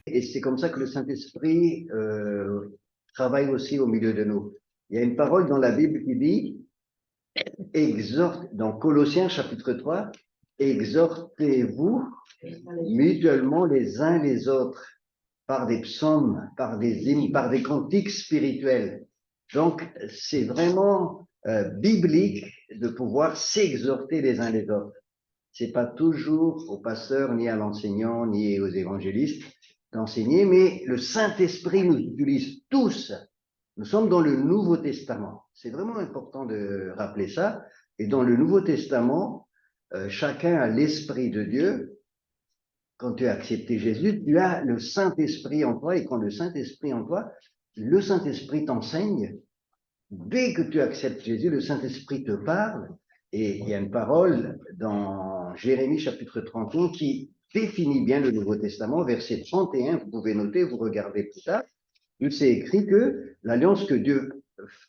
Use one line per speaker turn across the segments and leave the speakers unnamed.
Et c'est comme ça que le Saint-Esprit travaille aussi au milieu de nous. Il y a une parole dans la Bible qui dit, exhorte, dans Colossiens chapitre 3, exhortez-vous mutuellement les uns les autres par des psaumes, par des hymnes, par des cantiques spirituels. Donc, c'est vraiment biblique de pouvoir s'exhorter les uns les autres. C'est pas toujours au pasteur, ni à l'enseignant, ni aux évangélistes d'enseigner, mais le Saint-Esprit nous utilise tous. Nous sommes dans le Nouveau Testament. C'est vraiment important de rappeler ça. Et dans le Nouveau Testament, chacun a l'Esprit de Dieu. Quand tu as accepté Jésus, tu as le Saint-Esprit en toi. Et quand le Saint-Esprit en toi, le Saint-Esprit t'enseigne. Dès que tu acceptes Jésus, le Saint-Esprit te parle. Et il y a une parole dans Jérémie chapitre 31 qui définit bien le Nouveau Testament, verset 31, vous pouvez noter, vous regardez plus tard. Il s'est écrit que l'alliance que Dieu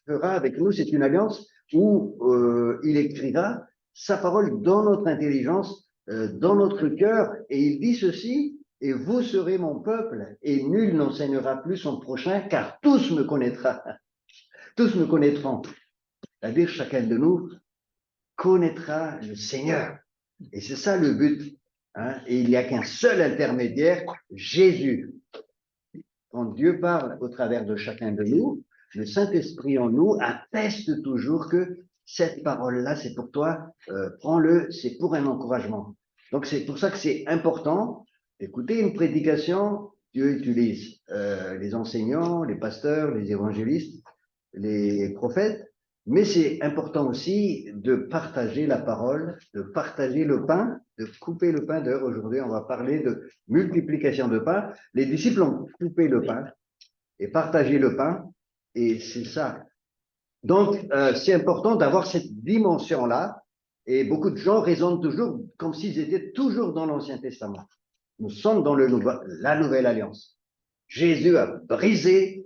fera avec nous, c'est une alliance où il écrira sa parole dans notre intelligence, dans notre cœur, et il dit ceci, et vous serez mon peuple, et nul n'enseignera plus son prochain, car tous me connaîtront. Tous me connaîtront. C'est-à-dire chacun de nous connaîtra le Seigneur. Et c'est ça le but. Hein? Et il n'y a qu'un seul intermédiaire, Jésus. Quand Dieu parle au travers de chacun de nous, le Saint-Esprit en nous atteste toujours que cette parole-là, c'est pour toi, prends-le, c'est pour un encouragement. Donc c'est pour ça que c'est important d'écouter une prédication. Dieu utilise les enseignants, les pasteurs, les évangélistes, les prophètes, mais c'est important aussi de partager la parole, de partager le pain, de couper le pain. D'ailleurs, aujourd'hui, on va parler de multiplication de pain. Les disciples ont coupé le pain et partagé le pain, et c'est ça. Donc, c'est important d'avoir cette dimension-là, et beaucoup de gens raisonnent toujours comme s'ils étaient toujours dans l'Ancien Testament. Nous sommes dans la Nouvelle Alliance. Jésus a brisé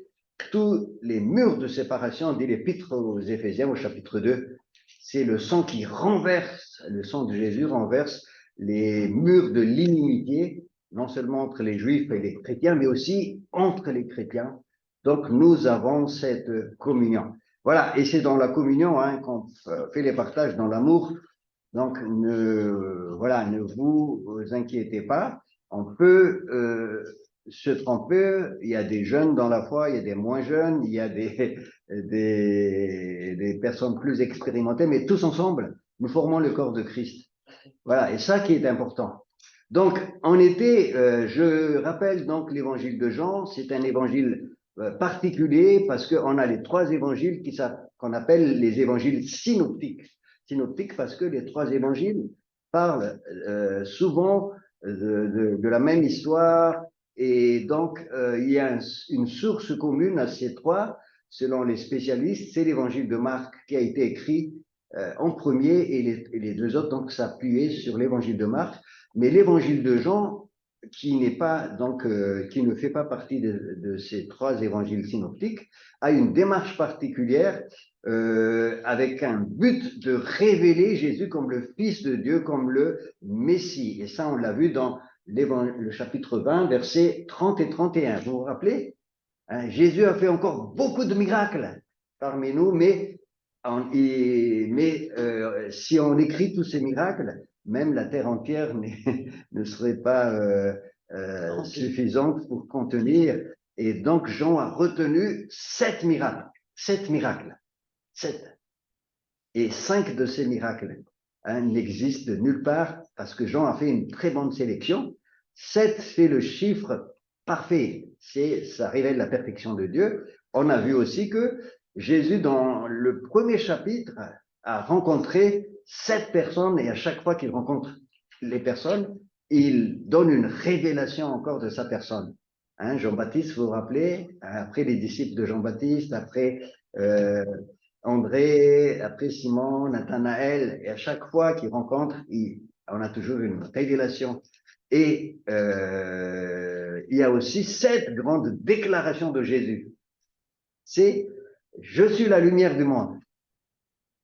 tous les murs de séparation, dit l'Épître aux Éphésiens au chapitre 2. C'est le sang qui renverse, le sang de Jésus renverse les murs de l'inimitié, non seulement entre les Juifs et les chrétiens, mais aussi entre les chrétiens. Donc, nous avons cette communion. Voilà, et c'est dans la communion qu'on fait les partages dans l'amour. Donc, ne vous inquiétez pas. On peut se tromper. Il y a des jeunes dans la foi, il y a des moins jeunes, il y a des personnes plus expérimentées, mais tous ensemble, nous formons le corps de Christ. Voilà, et ça qui est important. Donc, en été, je rappelle donc l'évangile de Jean. C'est un évangile particulier parce qu'on a les trois évangiles qu'on appelle les évangiles synoptiques. Synoptiques parce que les trois évangiles parlent souvent de la même histoire, et donc il y a une source commune à ces trois, selon les spécialistes. C'est l'évangile de Marc qui a été écrit en premier, et les deux autres donc s'appuyaient sur l'évangile de Marc. Mais l'évangile de Jean, qui n'est pas donc qui ne fait pas partie de ces trois évangiles synoptiques, a une démarche particulière avec un but de révéler Jésus comme le Fils de Dieu, comme le Messie. Et ça, on l'a vu dans le chapitre 20, versets 30 et 31. Vous vous rappelez? Jésus a fait encore beaucoup de miracles parmi nous, mais si on écrit tous ces miracles, même la terre entière ne serait pas suffisante pour contenir. Et donc, Jean a retenu 7 miracles. 7 miracles. 7. Et 5 de ces miracles n'existent nulle part parce que Jean a fait une très bonne sélection. 7, c'est le chiffre parfait. Ça révèle la perfection de Dieu. On a vu aussi que Jésus, dans le premier chapitre, a rencontré 7 personnes, et à chaque fois qu'il rencontre les personnes, il donne une révélation encore de sa personne. Jean-Baptiste, vous vous rappelez, après les disciples de Jean-Baptiste, après André, après Simon, Nathanaël, et à chaque fois qu'il rencontre, on a toujours une révélation. Et il y a aussi 7 grandes déclarations de Jésus. C'est « Je suis la lumière du monde ».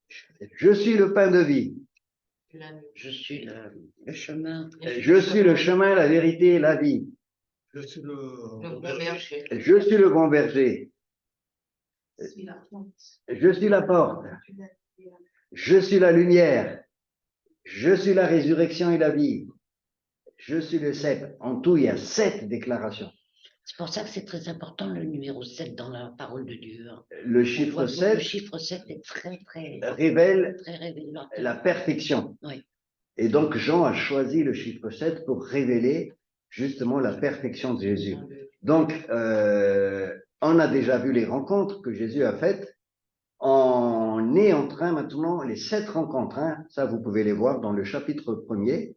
Je suis le pain de vie.
Je suis le chemin.
Je suis le chemin, la vérité et la vie.
Je suis
Le bon berger.
Je suis le bon berger. Je suis la porte. Je suis la lumière. Je suis la résurrection et la vie. Je suis le cep. En tout, il y a 7 déclarations.
C'est pour ça que c'est très important le numéro 7 dans la parole de Dieu.
Le chiffre 7
le chiffre 7 est très
révèle
révélateur.
la perfection.
Oui.
Et donc, Jean a choisi le chiffre 7 pour révéler justement la perfection de Jésus. Donc, on a déjà vu les rencontres que Jésus a faites. On est en train maintenant, les 7 rencontres, hein, ça vous pouvez les voir dans le chapitre 1er,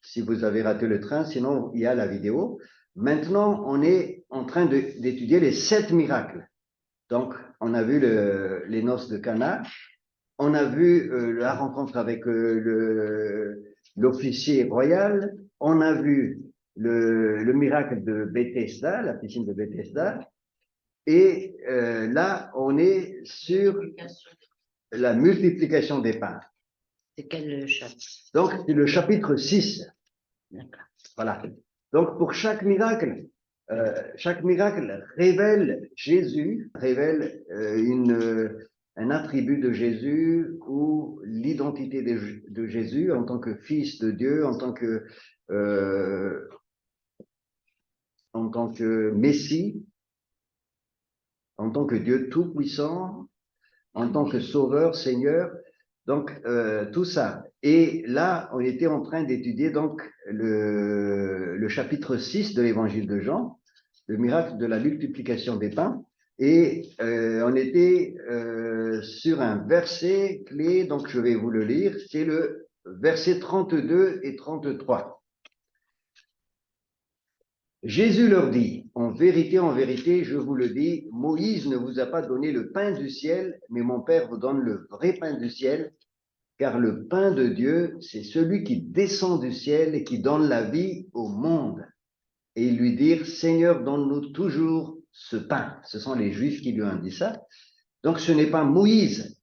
si vous avez raté le train, sinon il y a la vidéo. Maintenant, on est en train d'étudier les 7 miracles. Donc, on a vu les noces de Cana, on a vu la rencontre avec l'officier royal, on a vu le miracle de Bethesda, la piscine de Bethesda, et là, on est sur la multiplication des pains.
C'est quel chapitre?
Donc, c'est le chapitre 6.
D'accord.
Voilà. Donc, pour chaque miracle révèle Jésus, révèle un attribut de Jésus ou l'identité de Jésus en tant que fils de Dieu, en tant que Messie, en tant que Dieu tout-puissant, en tant que Sauveur, Seigneur. Donc, tout ça. Et là, on était en train d'étudier donc le chapitre 6 de l'évangile de Jean, le miracle de la multiplication des pains. Et on était sur un verset clé, donc je vais vous le lire, c'est le verset 32 et 33. Jésus leur dit, en vérité, je vous le dis, Moïse ne vous a pas donné le pain du ciel, mais mon Père vous donne le vrai pain du ciel, car le pain de Dieu, c'est celui qui descend du ciel et qui donne la vie au monde. Et ils lui dirent, Seigneur, donne-nous toujours ce pain. Ce sont les Juifs qui lui ont dit ça. Donc ce n'est pas Moïse,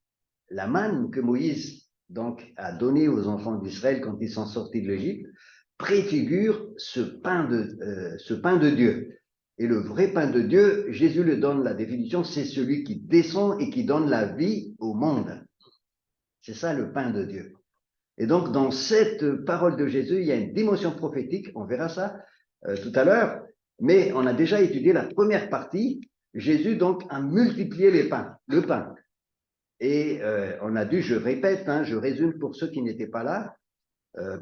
la manne que Moïse donc a donnée aux enfants d'Israël quand ils sont sortis de l'Égypte, préfigure ce pain de Dieu. Et le vrai pain de Dieu, Jésus le donne la définition, c'est celui qui descend et qui donne la vie au monde. C'est ça le pain de Dieu. Et donc, dans cette parole de Jésus, il y a une dimension prophétique, on verra ça tout à l'heure, mais on a déjà étudié la première partie. Jésus, donc, a multiplié le pain. Et on a dû, je répète, je résume pour ceux qui n'étaient pas là,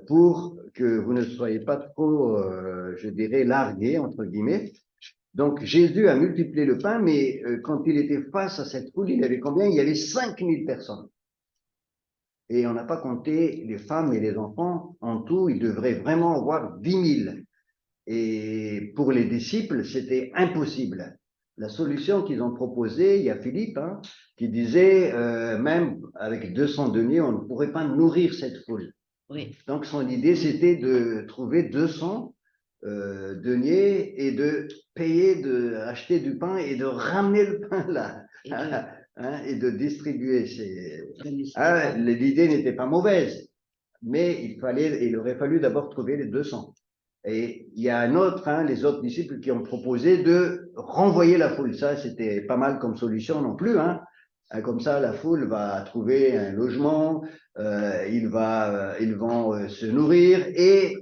pour que vous ne soyez pas trop, je dirais, largués, entre guillemets. Donc, Jésus a multiplié le pain, mais quand il était face à cette foule, il y avait combien? Il y avait 5000 personnes. Et on n'a pas compté les femmes et les enfants. En tout, il devrait vraiment avoir 10 000. Et pour les disciples, c'était impossible. La solution qu'ils ont proposée, il y a Philippe, qui disait, même avec 200 deniers, on ne pourrait pas nourrir cette foule.
Oui.
Donc, son idée, c'était de trouver 200 deniers et de payer, acheter du pain et de ramener le pain là. Et de distribuer. L'idée n'était pas mauvaise, mais il aurait fallu d'abord trouver les 200. Et il y a un autre, les autres disciples qui ont proposé de renvoyer la foule. Ça, c'était pas mal comme solution non plus. Comme ça, la foule va trouver un logement, ils vont se nourrir et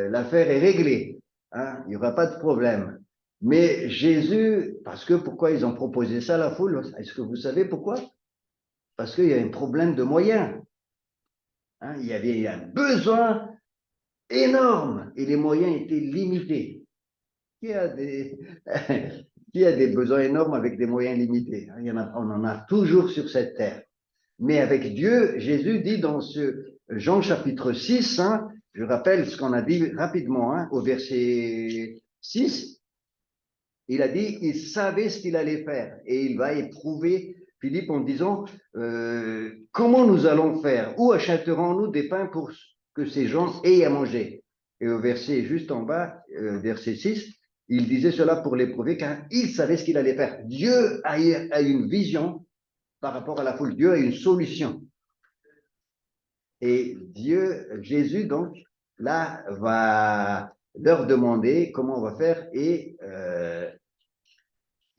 l'affaire est réglée. Il n'y aura pas de problème. Mais Jésus, pourquoi ils ont proposé ça à la foule? Est-ce que vous savez pourquoi? Parce qu'il y a un problème de moyens. Il y avait un besoin énorme et les moyens étaient limités. Qui a des besoins énormes avec des moyens limités? On en a toujours sur cette terre. Mais avec Dieu, Jésus dit dans ce Jean chapitre 6, je rappelle ce qu'on a dit rapidement, au verset 6, il a dit, il savait ce qu'il allait faire et il va éprouver Philippe en disant, comment nous allons faire? Où achèterons-nous des pains pour que ces gens aient à manger? Et au verset juste en bas, verset 6, il disait cela pour l'éprouver car il savait ce qu'il allait faire. Dieu a une vision par rapport à la foule. Dieu a une solution. Et Jésus, donc, là, va leur demander comment on va faire et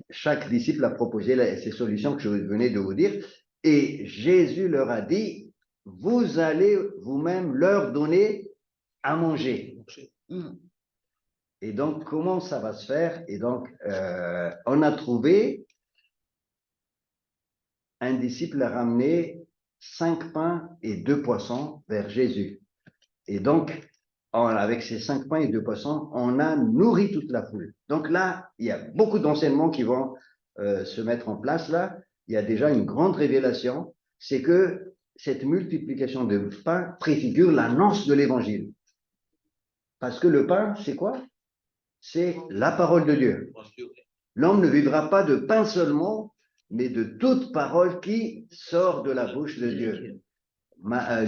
chaque disciple a proposé ces solutions que je venais de vous dire. Et Jésus leur a dit, vous allez vous-même leur donner à manger. Et donc, comment ça va se faire? Et donc, on a trouvé un disciple a ramené 5 pains et 2 poissons vers Jésus. Et donc, avec ces 5 pains et 2 poissons, on a nourri toute la foule. Donc là, il y a beaucoup d'enseignements qui vont se mettre en place là. Il y a déjà une grande révélation, c'est que cette multiplication de pain préfigure l'annonce de l'évangile. Parce que le pain, c'est quoi? C'est la parole de Dieu. L'homme ne vivra pas de pain seulement, mais de toute parole qui sort de la bouche de Dieu.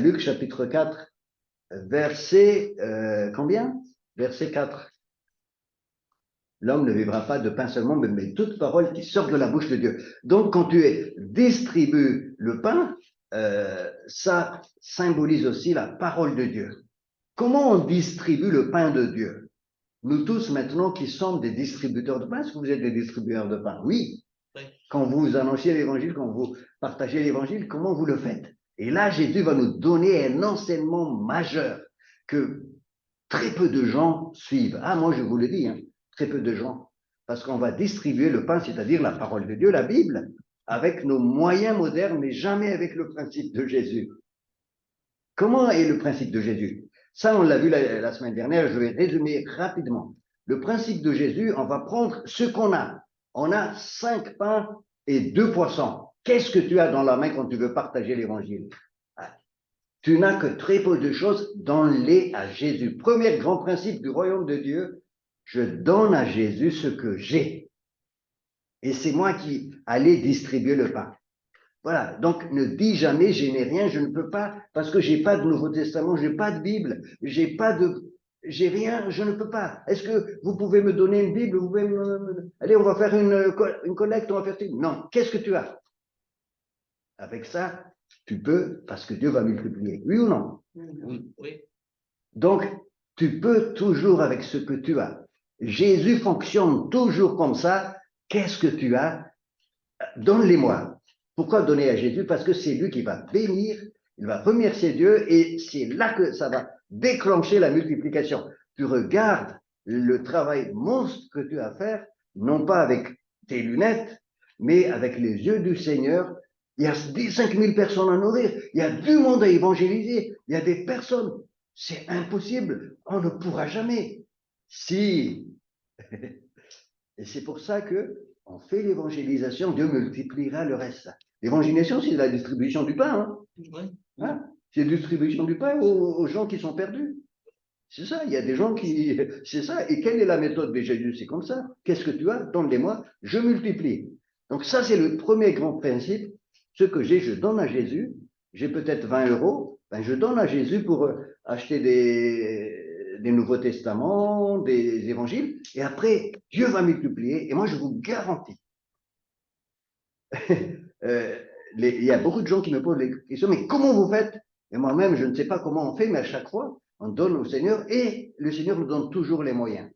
Luc chapitre 4, verset combien? Verset 4. L'homme ne vivra pas de pain seulement, mais de toute parole qui sort de la bouche de Dieu. Donc, quand tu distribues le pain, ça symbolise aussi la parole de Dieu. Comment on distribue le pain de Dieu? Nous tous maintenant qui sommes des distributeurs de pain, est-ce que vous êtes des distributeurs de pain? Oui. Quand vous annonciez l'évangile, quand vous partagez l'évangile, comment vous le faites? Et là, Jésus va nous donner un enseignement majeur que très peu de gens suivent. Ah, moi, je vous le dis, hein, très peu de gens. Parce qu'on va distribuer le pain, c'est-à-dire la parole de Dieu, la Bible, avec nos moyens modernes, mais jamais avec le principe de Jésus. Comment est le principe de Jésus? Ça, on l'a vu la semaine dernière, je vais résumer rapidement. Le principe de Jésus, on va prendre ce qu'on a. On a 5 pains et 2 poissons. Qu'est-ce que tu as dans la main quand tu veux partager l'évangile? Tu n'as que très peu de choses, donne-les à Jésus. Premier grand principe du royaume de Dieu, je donne à Jésus ce que j'ai. Et c'est moi qui allais distribuer le pain. Voilà, donc ne dis jamais je n'ai rien, je ne peux pas, parce que j'ai pas de Nouveau Testament, j'ai pas de Bible, j'ai rien, je ne peux pas. Est-ce que vous pouvez me donner une Bible? Vous pouvez allez, on va faire une collecte, on va faire non. Qu'est-ce que tu as? Avec ça, tu peux, parce que Dieu va multiplier. Oui ou non?
Oui.
Donc, tu peux toujours avec ce que tu as. Jésus fonctionne toujours comme ça. Qu'est-ce que tu as? Donne-les-moi. Pourquoi donner à Jésus? Parce que c'est lui qui va bénir, il va remercier Dieu et c'est là que ça va déclencher la multiplication. Tu regardes le travail monstre que tu as à faire, non pas avec tes lunettes, mais avec les yeux du Seigneur. Il y a 5 000 personnes à nourrir, il y a du monde à évangéliser, il y a des personnes. C'est impossible, on ne pourra jamais. Si. Et c'est pour ça que on fait l'évangélisation, Dieu multipliera le reste. L'évangélisation, c'est la distribution du pain. Hein?
Oui.
Hein? C'est la distribution du pain aux gens qui sont perdus. C'est ça, il y a des gens qui... C'est ça. Et quelle est la méthode de Jésus? C'est comme ça. Qu'est-ce que tu as? Donne-les-moi, je multiplie. Donc ça, c'est le premier grand principe. Ce que j'ai, je donne à Jésus. J'ai peut-être 20 euros. Ben, je donne à Jésus pour acheter des Nouveaux Testaments, des évangiles. Et après, Dieu va multiplier. Et moi, je vous garantis. Il y a beaucoup de gens qui me posent les questions, mais comment vous faites? Et moi-même, je ne sais pas comment on fait, mais à chaque fois, on donne au Seigneur et le Seigneur nous donne toujours les moyens.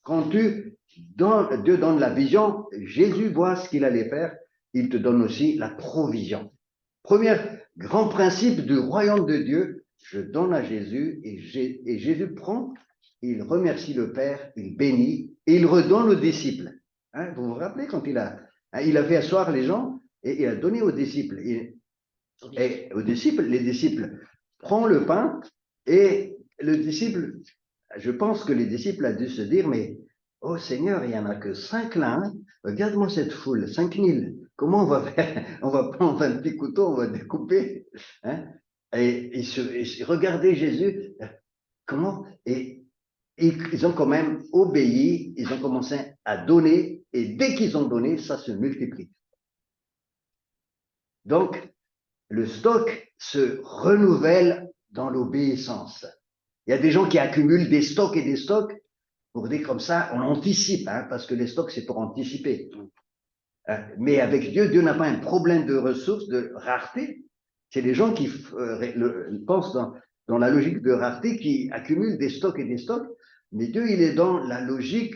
Quand Dieu donne la vision, Jésus voit ce qu'il allait faire, il te donne aussi la provision. Premier grand principe du royaume de Dieu, je donne à Jésus et Jésus prend, il remercie le Père, il bénit et il redonne aux disciples. Hein, vous vous rappelez quand il a fait asseoir les gens et il a donné aux disciples. Et aux disciples, les disciples prennent le pain et le disciple, je pense que les disciples ont dû se dire, mais oh Seigneur, il n'y en a que 5 là, hein? Regarde-moi cette foule, 5 000. Comment on va faire? On va prendre un petit couteau, on va découper. Hein? Et regardez Jésus, comment? Et ils ont quand même obéi, ils ont commencé à donner, et dès qu'ils ont donné, ça se multiplie. Donc, le stock se renouvelle dans l'obéissance. Il y a des gens qui accumulent des stocks et des stocks pour dire comme ça, on anticipe, hein, parce que les stocks, c'est pour anticiper. Mais avec Dieu, Dieu n'a pas un problème de ressources, de rareté. C'est les gens qui pensent dans la logique de rareté, qui accumulent des stocks et des stocks, mais Dieu, il est dans la logique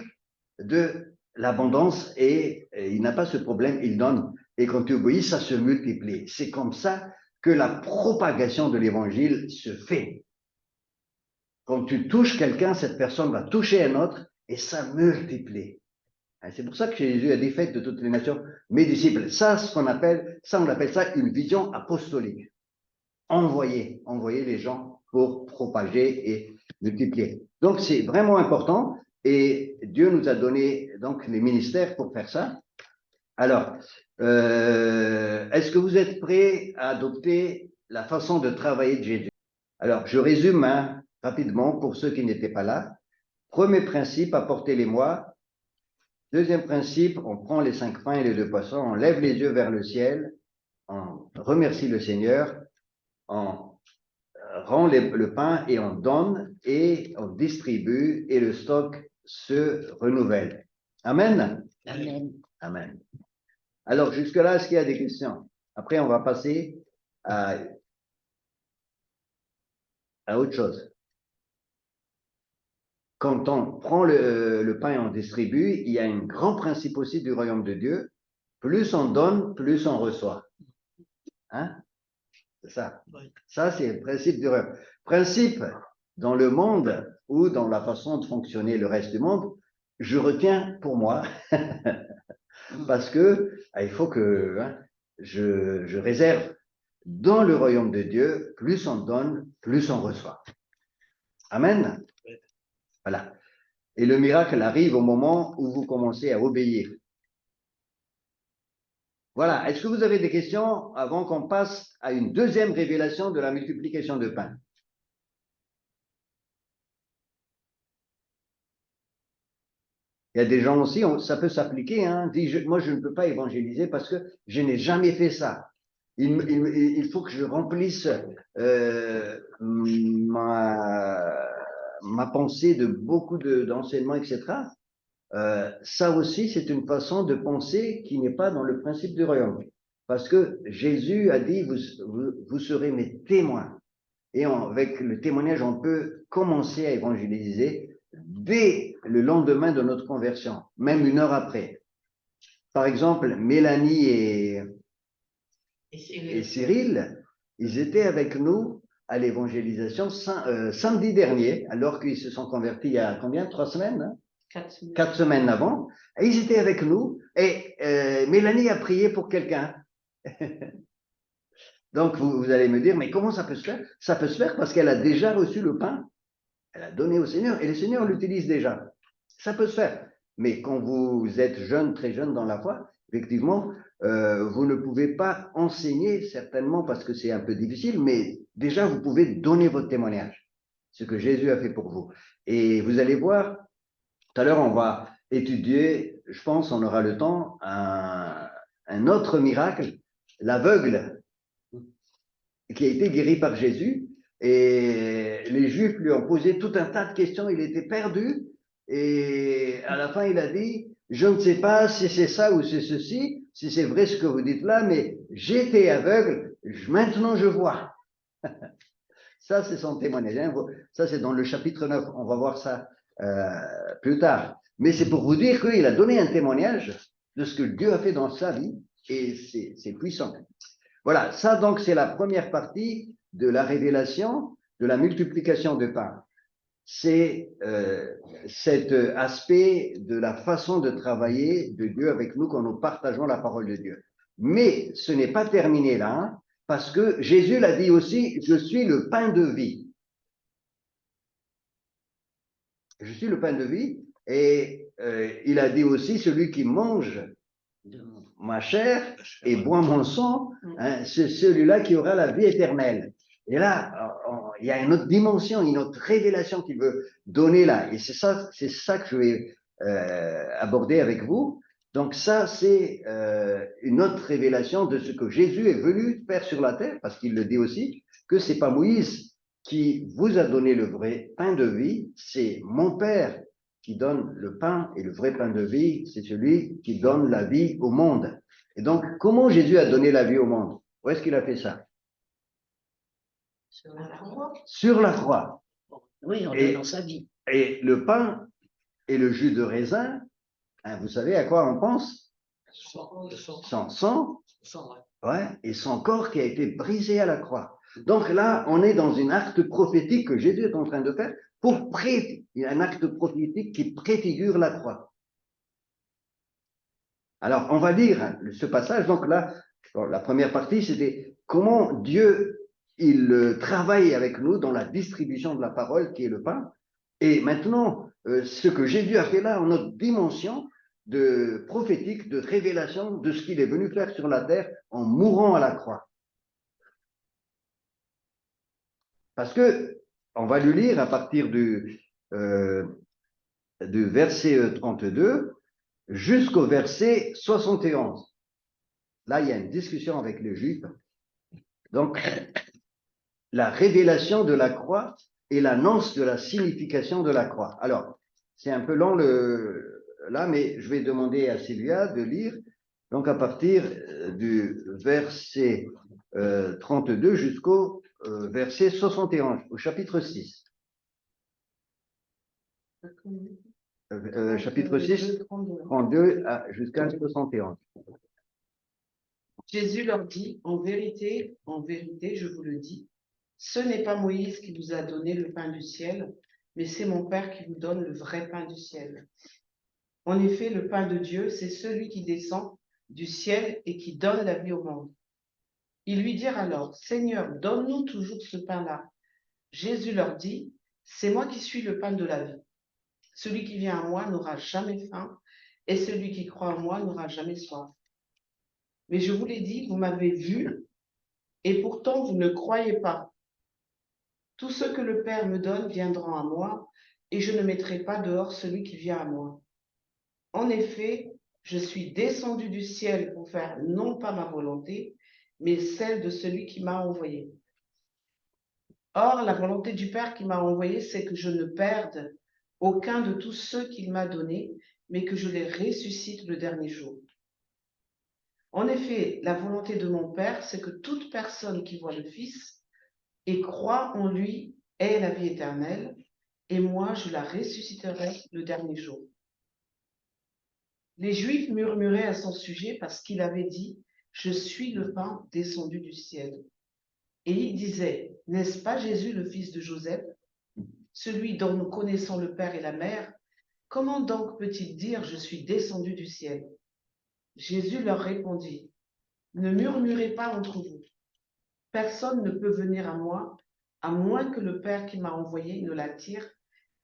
de l'abondance et il n'a pas ce problème, il donne. Et quand tu obéis, ça se multiplie. C'est comme ça que la propagation de l'évangile se fait. Quand tu touches quelqu'un, cette personne va toucher un autre et ça multiplie. C'est pour ça que Jésus a dit faites de toutes les nations mes disciples. Ça, on appelle ça une vision apostolique. Envoyer les gens pour propager et multiplier. Donc, c'est vraiment important et Dieu nous a donné donc les ministères pour faire ça. Alors, est-ce que vous êtes prêts à adopter la façon de travailler de Jésus? Alors, je résume rapidement pour ceux qui n'étaient pas là. Premier principe, apportez les mois. Deuxième principe, on prend les 5 pains et les 2 poissons, on lève les yeux vers le ciel, on remercie le Seigneur, on rend le pain et on donne et on distribue et le stock se renouvelle. Amen?
Amen.
Amen. Alors, jusque-là, est-ce qu'il y a des questions? Après, on va passer à autre chose. Quand on prend le pain et on distribue, il y a un grand principe aussi du royaume de Dieu. Plus on donne, plus on reçoit. Hein? C'est ça. Ça, c'est le principe du royaume. Principe dans le monde ou dans la façon de fonctionner le reste du monde, je retiens pour moi, parce que il faut que je réserve dans le royaume de Dieu, plus on donne, plus on reçoit. Amen. Voilà. Et le miracle arrive au moment où vous commencez à obéir. Voilà. Est-ce que vous avez des questions avant qu'on passe à une deuxième révélation de la multiplication de pain? Il y a des gens aussi, ça peut s'appliquer, moi je ne peux pas évangéliser parce que je n'ai jamais fait ça. Il faut que je remplisse ma pensée de beaucoup d'enseignements, etc. Ça aussi, c'est une façon de penser qui n'est pas dans le principe du royaume. Parce que Jésus a dit, vous serez mes témoins. Et avec le témoignage, on peut commencer à évangéliser dès le lendemain de notre conversion, même 1 heure après. Par exemple, Mélanie et Cyril, ils étaient avec nous à l'évangélisation samedi dernier, alors qu'ils se sont convertis il y a combien? 3 semaines? 4 semaines avant. Et ils étaient avec nous et Mélanie a prié pour quelqu'un. Donc, vous allez me dire, mais comment ça peut se faire? Ça peut se faire parce qu'elle a déjà reçu le pain, elle a donné au Seigneur et le Seigneur l'utilise déjà. Ça peut se faire. Mais quand vous êtes jeune, très jeune dans la foi, effectivement, vous ne pouvez pas enseigner certainement parce que c'est un peu difficile, mais déjà, vous pouvez donner votre témoignage, ce que Jésus a fait pour vous. Et vous allez voir, tout à l'heure, on va étudier, je pense, on aura le temps, un autre miracle, l'aveugle qui a été guéri par Jésus. Et les Juifs lui ont posé tout un tas de questions, il était perdu. Et à la fin, il a dit, je ne sais pas si c'est ça ou c'est ceci, si c'est vrai ce que vous dites là, mais j'étais aveugle, maintenant je vois. Ça, c'est son témoignage. Ça, c'est dans le chapitre 9. On va voir ça plus tard. Mais c'est pour vous dire qu'il a donné un témoignage de ce que Dieu a fait dans sa vie et c'est puissant. Voilà, ça donc c'est la première partie de la révélation de la multiplication de pain. C'est cet aspect de la façon de travailler de Dieu avec nous quand nous partageons la parole de Dieu. Mais ce n'est pas terminé là, parce que Jésus l'a dit aussi, je suis le pain de vie. Je suis le pain de vie et il a dit aussi, celui qui mange ma chair et boit mon sang, c'est celui-là qui aura la vie éternelle. Et là, il y a une autre dimension, une autre révélation qu'il veut donner là. Et c'est ça que je vais aborder avec vous. Donc ça, c'est une autre révélation de ce que Jésus est venu faire sur la terre, parce qu'il le dit aussi, que c'est pas Moïse qui vous a donné le vrai pain de vie, c'est mon Père qui donne le pain, et le vrai pain de vie, c'est celui qui donne la vie au monde. Et donc, comment Jésus a donné la vie au monde? Où est-ce qu'il a fait ça?
Sur la croix.
Sur la croix.
Oui, en
Et-
donnant sa vie.
Et le pain et le jus de raisin, hein, vous savez à quoi on pense? Son sang, ouais, et son corps qui a été brisé à la croix. Donc là, on est dans un acte prophétique que Jésus est en train de faire un acte prophétique qui préfigure la croix. Alors, on va lire ce passage. Donc là, la première partie, c'était comment Dieu, il travaille avec nous dans la distribution de la parole, qui est le pain. Et maintenant, ce que Jésus a fait là, en notre dimension de prophétique, de révélation de ce qu'il est venu faire sur la terre en mourant à la croix. Parce que, on va le lire à partir du verset 32 jusqu'au verset 71. Là, il y a une discussion avec les Juifs. Donc, la révélation de la croix et l'annonce de la signification de la croix. Alors, c'est un peu long là, mais je vais demander à Sylvia de lire, donc à partir du verset 32 jusqu'au verset 71, au chapitre 6. Chapitre 6, 32 jusqu'à 71.
Jésus leur dit, en vérité, je vous le dis, ce n'est pas Moïse qui vous a donné le pain du ciel, mais c'est mon Père qui vous donne le vrai pain du ciel. En effet, le pain de Dieu, c'est celui qui descend du ciel et qui donne la vie au monde. Ils lui dirent alors, Seigneur, donne-nous toujours ce pain-là. Jésus leur dit, c'est moi qui suis le pain de la vie. Celui qui vient à moi n'aura jamais faim, et celui qui croit en moi n'aura jamais soif. Mais je vous l'ai dit, vous m'avez vu, et pourtant vous ne croyez pas. Tout ce que le Père me donne viendra à moi, et je ne mettrai pas dehors celui qui vient à moi. En effet, je suis descendu du ciel pour faire non pas ma volonté, mais celle de celui qui m'a envoyé. Or, la volonté du Père qui m'a envoyé, c'est que je ne perde aucun de tous ceux qu'il m'a donnés, mais que je les ressuscite le dernier jour. En effet, la volonté de mon Père, c'est que toute personne qui voit le Fils et croit en lui ait la vie éternelle, et moi je la ressusciterai le dernier jour. Les Juifs murmuraient à son sujet parce qu'il avait dit « Je suis le pain descendu du ciel ». Et ils disaient « N'est-ce pas Jésus le fils de Joseph, celui dont nous connaissons le Père et la Mère? Comment donc peut-il dire « Je suis descendu du ciel » ?» Jésus leur répondit « Ne murmurez pas entre vous. Personne ne peut venir à moi, à moins que le Père qui m'a envoyé ne l'attire,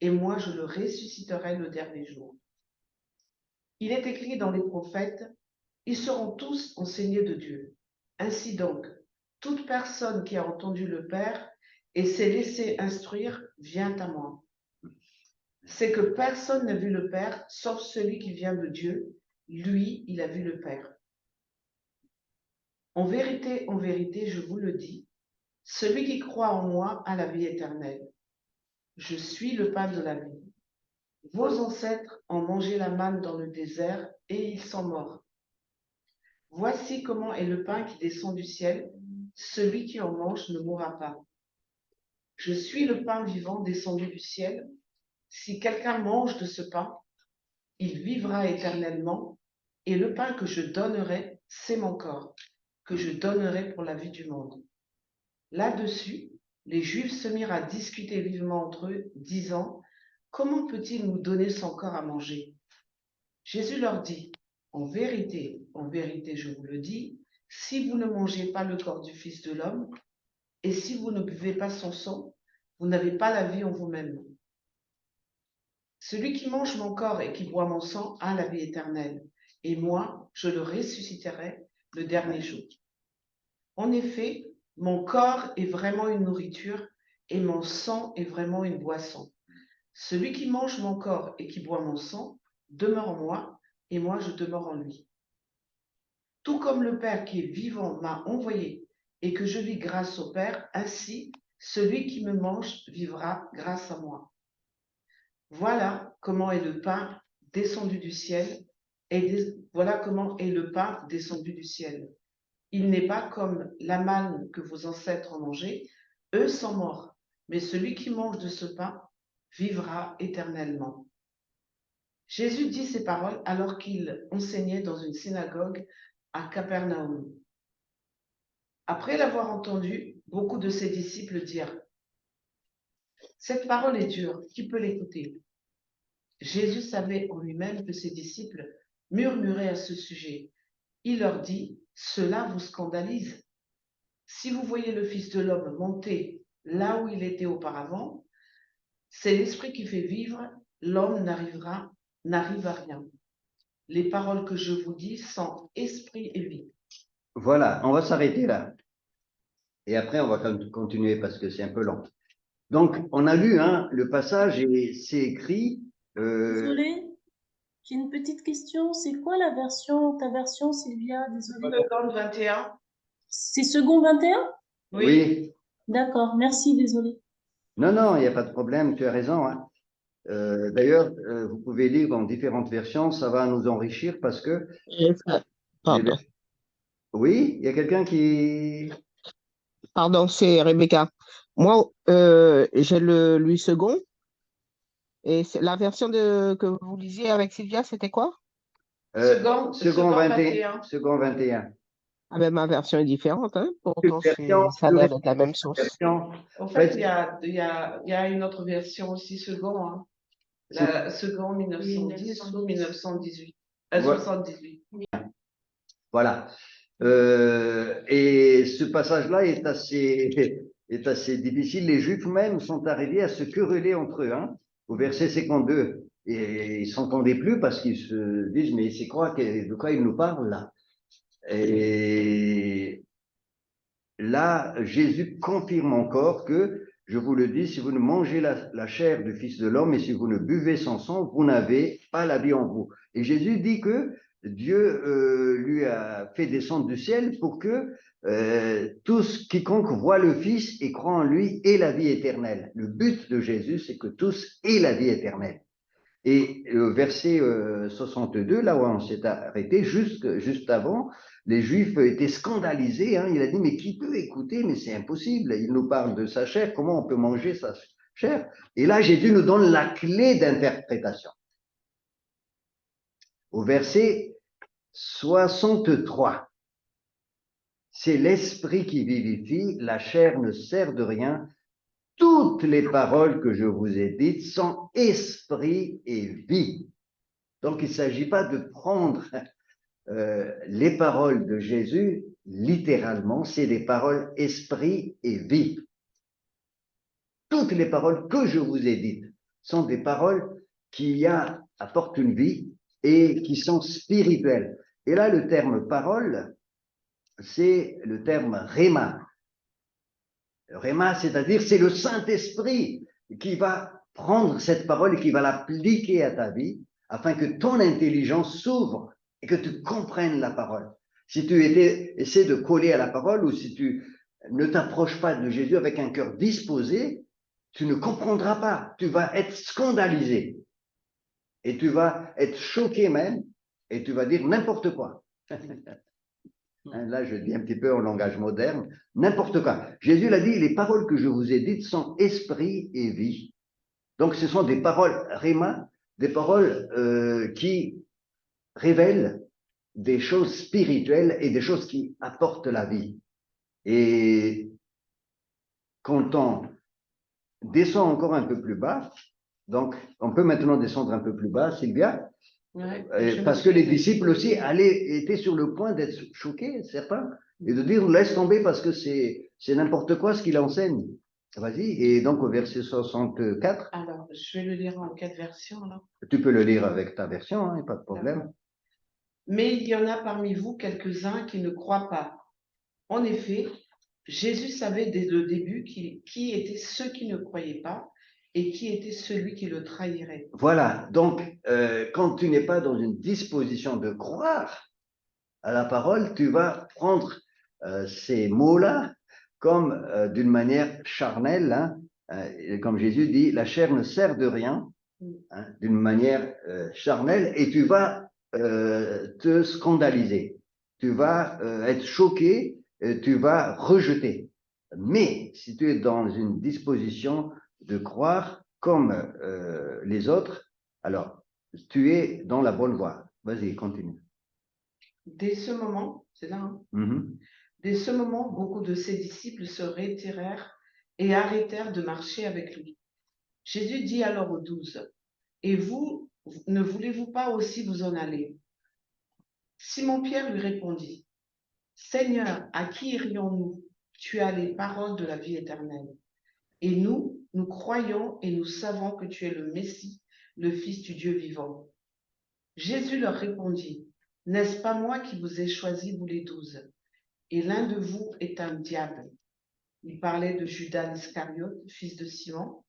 et moi je le ressusciterai le dernier jour. Il est écrit dans les prophètes, ils seront tous enseignés de Dieu. Ainsi donc, toute personne qui a entendu le Père et s'est laissé instruire vient à moi. C'est que personne n'a vu le Père, sauf celui qui vient de Dieu. Lui, il a vu le Père. En vérité, je vous le dis, celui qui croit en moi a la vie éternelle. Je suis le pain de la vie. Vos ancêtres ont mangé la manne dans le désert et ils sont morts. Voici comment est le pain qui descend du ciel. Celui qui en mange ne mourra pas. Je suis le pain vivant descendu du ciel. Si quelqu'un mange de ce pain, il vivra éternellement. Et le pain que je donnerai, c'est mon corps, que je donnerai pour la vie du monde. Là-dessus, les Juifs se mirent à discuter vivement entre eux, disant « Comment peut-il nous donner son corps à manger ?» Jésus leur dit « en vérité, je vous le dis, si vous ne mangez pas le corps du Fils de l'homme, et si vous ne buvez pas son sang, vous n'avez pas la vie en vous-même. Celui qui mange mon corps et qui boit mon sang a la vie éternelle, et moi, je le ressusciterai le dernier jour. En effet, mon corps est vraiment une nourriture, et mon sang est vraiment une boisson. Celui qui mange mon corps et qui boit mon sang demeure en moi, et moi je demeure en lui. Tout comme le Père qui est vivant m'a envoyé, et que je vis grâce au Père, ainsi celui qui me mange vivra grâce à moi. Voilà comment est le pain descendu du ciel, voilà comment est le pain descendu du ciel. Il n'est pas comme la manne que vos ancêtres ont mangée, Eux sont morts, mais celui qui mange de ce pain vivra éternellement. Jésus dit ces paroles alors qu'il enseignait dans une synagogue à Capernaum. Après l'avoir entendu, beaucoup de ses disciples dirent: cette parole est dure, qui peut l'écouter? Jésus savait en lui-même que ses disciples murmuraient à ce sujet. Il leur dit: cela vous scandalise? Si vous voyez le Fils de l'homme monter là où il était auparavant, c'est l'Esprit qui fait vivre, l'homme n'arrive à rien. Les paroles que je vous dis sont esprit et vie.
Voilà, on va s'arrêter là. Et après, on va continuer parce que c'est un peu long. Donc, on a lu hein, le passage et c'est écrit.
Désolée, j'ai une petite question. C'est quoi ta version, Sylvia? Désolée.
Seconde 21.
C'est second 21?
Oui.
D'accord, merci, désolée.
Non, il n'y a pas de problème, tu as raison. Hein. D'ailleurs, vous pouvez lire dans différentes versions, ça va nous enrichir parce que.
Pardon.
Oui, il y a quelqu'un qui.
Pardon, c'est Rebecca. Moi, j'ai le Louis II. Et la version que vous lisiez avec Sylvia, c'était quoi?
Second
21. Second 21.
Ah ben, ma version est différente, hein? Pourtant, ça a
Une
l'air d'être la même chose.
version.
En fait, il y a une autre version aussi, second, hein. La second 1910 ou 1918. 78.
Voilà. Et ce passage-là est assez difficile. Les Juifs même sont arrivés à se quereller entre eux. Hein. Au verset 52, et ils s'entendaient plus parce qu'ils se disent mais c'est quoi de quoi ils nous parlent là? Et là, Jésus confirme encore que, je vous le dis, si vous ne mangez la chair du Fils de l'homme et si vous ne buvez son sang, vous n'avez pas la vie en vous. Et Jésus dit que Dieu lui a fait descendre du ciel pour que quiconque voit le Fils et croit en lui ait la vie éternelle. Le but de Jésus, c'est que tous aient la vie éternelle. Et le verset 62, là où on s'est arrêté, juste avant, les Juifs étaient scandalisés. Hein. Il a dit, mais qui peut écouter? Mais c'est impossible. Il nous parle de sa chair. Comment on peut manger sa chair? Et là, Jésus nous donne la clé d'interprétation. Au verset 63, c'est l'esprit qui vivifie, la chair ne sert de rien. Toutes les paroles que je vous ai dites sont esprit et vie. Donc, il ne s'agit pas de prendre les paroles de Jésus littéralement, c'est des paroles esprit et vie. Toutes les paroles que je vous ai dites sont des paroles qui apportent une vie et qui sont spirituelles. Et là, le terme parole, c'est le terme réma. Réma, c'est-à-dire c'est le Saint-Esprit qui va prendre cette parole et qui va l'appliquer à ta vie afin que ton intelligence s'ouvre et que tu comprennes la parole. Si tu essaies de coller à la parole ou si tu ne t'approches pas de Jésus avec un cœur disposé, tu ne comprendras pas. Tu vas être scandalisé et tu vas être choqué même et tu vas dire n'importe quoi. Là, je dis un petit peu en langage moderne, n'importe quoi. Jésus l'a dit, les paroles que je vous ai dites sont esprit et vie. Donc, ce sont des paroles réma, des paroles qui révèlent des choses spirituelles et des choses qui apportent la vie. Et quand on descend encore un peu plus bas, donc on peut maintenant descendre un peu plus bas, Sylvia, parce que les disciples aussi étaient sur le point d'être choqués, certains, et de dire laisse tomber parce que c'est n'importe quoi ce qu'il enseigne. Vas-y, et donc au verset 64.
Alors, je vais le lire en 4 versions. Là.
Tu peux le lire avec ta version, hein, pas de problème.
Mais il y en a parmi vous quelques-uns qui ne croient pas. En effet, Jésus savait dès le début qui étaient ceux qui ne croyaient pas et qui était celui qui le trahirait.
Voilà, donc quand tu n'es pas dans une disposition de croire à la parole, tu vas prendre ces mots-là comme d'une manière charnelle, hein, comme Jésus dit, la chair ne sert de rien, hein, d'une manière charnelle, et tu vas te scandaliser, tu vas être choqué, tu vas rejeter. Mais si tu es dans une disposition de croire comme les autres, alors tu es dans la bonne voie. Vas-y, continue.
Dès ce moment, c'est là, hein,
Mhm.
dès ce moment, beaucoup de ses disciples se retirèrent et arrêtèrent de marcher avec lui. Jésus dit alors aux 12, et vous, ne voulez-vous pas aussi vous en aller? Simon-Pierre lui répondit, Seigneur, à qui irions-nous? Tu as les paroles de la vie éternelle. Et nous croyons et nous savons que tu es le Messie, le Fils du Dieu vivant. Jésus leur répondit, n'est-ce pas moi qui vous ai choisis, vous les 12? Et l'un de vous est un diable. Il parlait de Judas Iscariote, fils de Simon,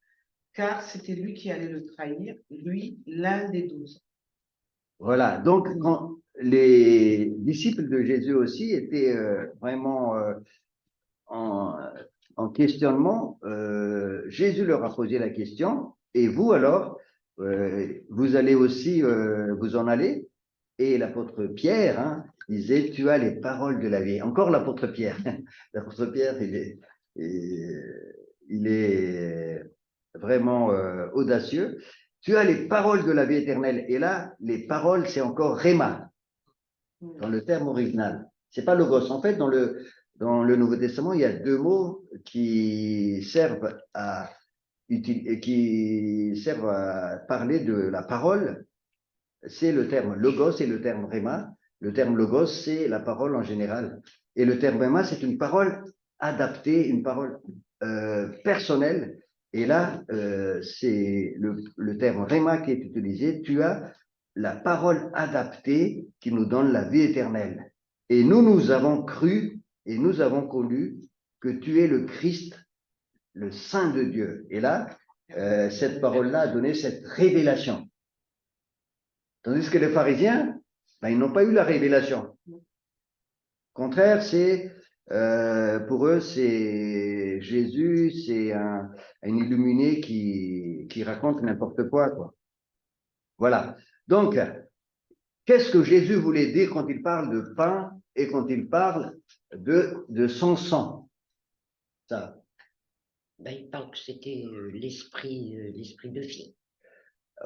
car c'était lui qui allait le trahir, lui, l'un des 12.
Voilà, donc quand les disciples de Jésus aussi étaient vraiment en, en questionnement, Jésus leur a posé la question, et vous alors, vous allez aussi vous en aller? Et l'apôtre Pierre disait, tu as les paroles de la vie. Encore l'apôtre Pierre. L'apôtre Pierre, il est vraiment audacieux. Tu as les paroles de la vie éternelle. Et là, les paroles, c'est encore Réma, dans le terme original. C'est pas logos. En fait, dans le Nouveau Testament, il y a deux mots qui servent à parler de la parole. C'est le terme logos et le terme réma. Le terme logos, c'est la parole en général. Et le terme réma, c'est une parole adaptée, une parole personnelle. Et là, c'est le terme réma qui est utilisé. Tu as la parole adaptée qui nous donne la vie éternelle. Et nous avons cru et nous avons connu que tu es le Christ, le Saint de Dieu. Et là, cette parole-là a donné cette révélation. Tandis que les pharisiens, ben, ils n'ont pas eu la révélation. Au contraire, pour eux, c'est Jésus, c'est un illuminé qui raconte n'importe quoi, quoi. Voilà. Donc, qu'est-ce que Jésus voulait dire quand il parle de pain et quand il parle de son sang? Ça.
Ben, il parle que c'était l'esprit de vie.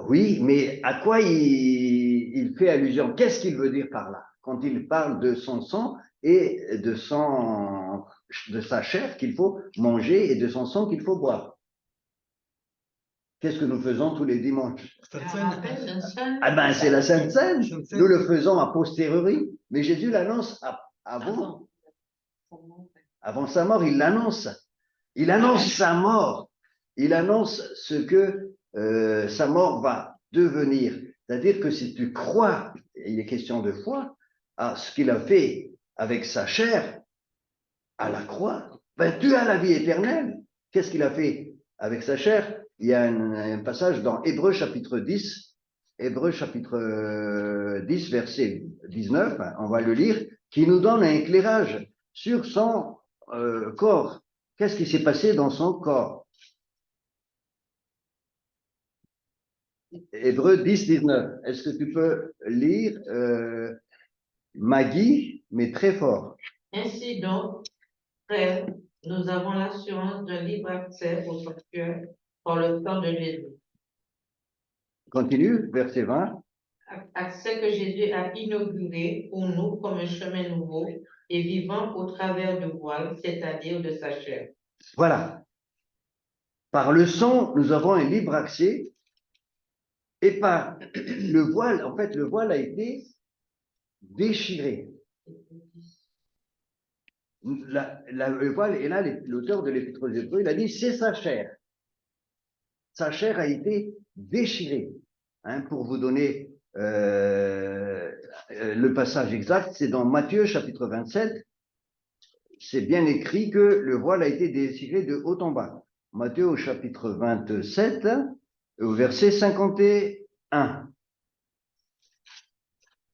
Oui, mais à quoi il fait allusion? Qu'est-ce qu'il veut dire par là? Quand il parle de son sang et de sa chair qu'il faut manger et de son sang qu'il faut boire. Qu'est-ce que nous faisons tous les dimanches? Ah ben, c'est la Sainte Seine. Nous le faisons a posteriori, mais Jésus l'annonce avant. Avant sa mort, il l'annonce. Il annonce sa mort. Il annonce ce que sa mort va devenir. C'est-à-dire que si tu crois, et il est question de foi, à ce qu'il a fait avec sa chair à la croix, ben, tu as la vie éternelle. Qu'est-ce qu'il a fait avec sa chair? Il y a un passage dans Hébreux chapitre 10, Hébreux chapitre 10, verset 19, on va le lire, qui nous donne un éclairage sur son corps. Qu'est-ce qui s'est passé dans son corps? Hébreux 10, 19. Est-ce que tu peux lire Maggie, mais très fort?
Ainsi donc, frères, nous avons l'assurance d'un libre accès au sanctuaire par le sang de Jésus.
Continue, verset 20.
Accès que Jésus a inauguré pour nous comme un chemin nouveau et vivant au travers du voile, c'est-à-dire de sa chair.
Voilà. Par le sang, nous avons un libre accès. Et par le voile, en fait, le voile a été déchiré. Le voile, et là, l'auteur de l'Épître aux Hébreux, il a dit, c'est sa chair. Sa chair a été déchirée. Pour vous donner le passage exact, c'est dans Matthieu chapitre 27. C'est bien écrit que le voile a été déchiré de haut en bas. Matthieu au chapitre 27, au verset 51.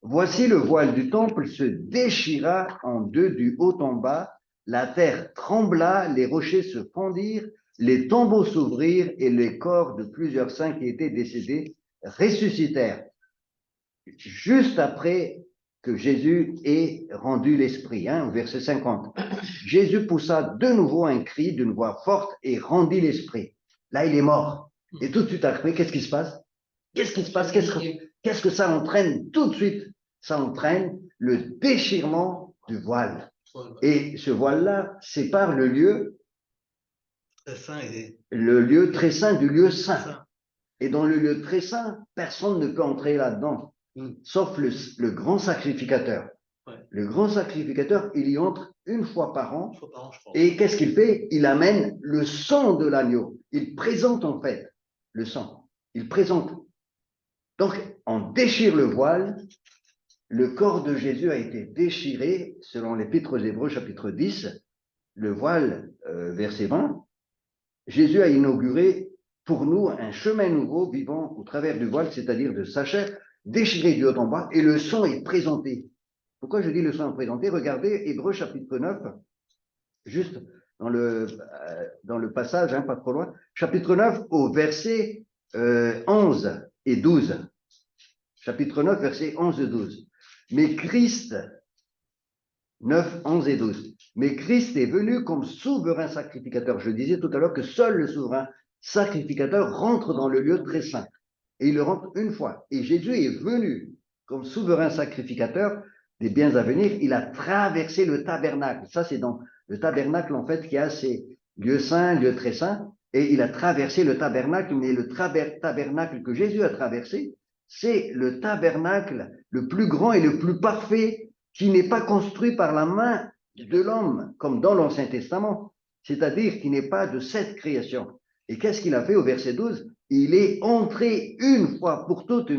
Voici le voile du temple se déchira en deux du haut en bas, la terre trembla, les rochers se fendirent, les tombeaux s'ouvrirent et les corps de plusieurs saints qui étaient décédés ressuscitèrent. Juste après que Jésus ait rendu l'esprit, hein, au verset 50. Jésus poussa de nouveau un cri d'une voix forte et rendit l'esprit. Là, il est mort. Et tout de suite après, qu'est-ce qui se passe? Qu'est-ce qui se passe? Qu'est-ce que ça entraîne tout de suite? Ça entraîne le déchirement du voile. Et ce voile-là sépare le lieu très saint du lieu saint. Et dans le lieu très saint, personne ne peut entrer là-dedans, sauf le grand sacrificateur. Le grand sacrificateur, il y entre une fois par an. Et qu'est-ce qu'il fait? Il amène le sang de l'agneau. Il présente en fait le sang. Il présente. Donc, on déchire le voile. Le corps de Jésus a été déchiré, selon l'Épître aux Hébreux, chapitre 10, le voile, verset 20. Jésus a inauguré pour nous un chemin nouveau vivant au travers du voile, c'est-à-dire de sa chair, déchiré du haut en bas, et le sang est présenté. Pourquoi je dis le sang est présenté? Regardez Hébreux chapitre 9, juste dans le passage, hein, pas trop loin, chapitre 9 au verset 11 et 12. Chapitre 9, versets 11 et 12. Mais Christ, 9, 11 et 12. Mais Christ est venu comme souverain sacrificateur. Je disais tout à l'heure que seul le souverain sacrificateur rentre dans le lieu très saint. Et il le rentre une fois. Et Jésus est venu comme souverain sacrificateur des biens à venir. Il a traversé le tabernacle. Ça, c'est dans le tabernacle, en fait, qui a ses lieux saints, lieux très saints. Et il a traversé le tabernacle, mais le tabernacle que Jésus a traversé, c'est le tabernacle le plus grand et le plus parfait qui n'est pas construit par la main de l'homme, comme dans l'Ancien Testament, c'est-à-dire qui n'est pas de cette création. Et qu'est-ce qu'il a fait au verset 12? Il est entré une fois pour toutes,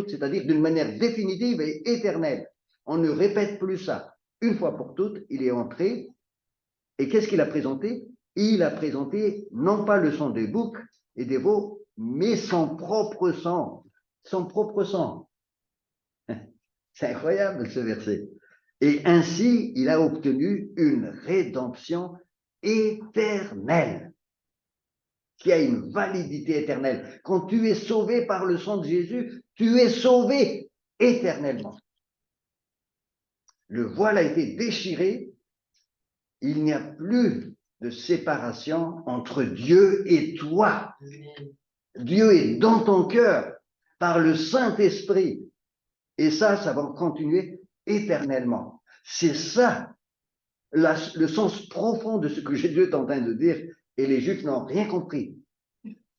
c'est-à-dire d'une manière définitive et éternelle. On ne répète plus ça. Une fois pour toutes, il est entré. Et qu'est-ce qu'il a présenté? Il a présenté non pas le sang des boucs et des veaux, mais son propre sang. Son propre sang. C'est incroyable ce verset. Et ainsi, il a obtenu une rédemption éternelle, qui a une validité éternelle. Quand tu es sauvé par le sang de Jésus, tu es sauvé éternellement. Le voile a été déchiré. Il n'y a plus de séparation entre Dieu et toi. Dieu est dans ton cœur par le Saint-Esprit. Et ça va continuer éternellement. C'est ça, le sens profond de ce que Jésus est en train de dire. Et les Juifs n'ont rien compris.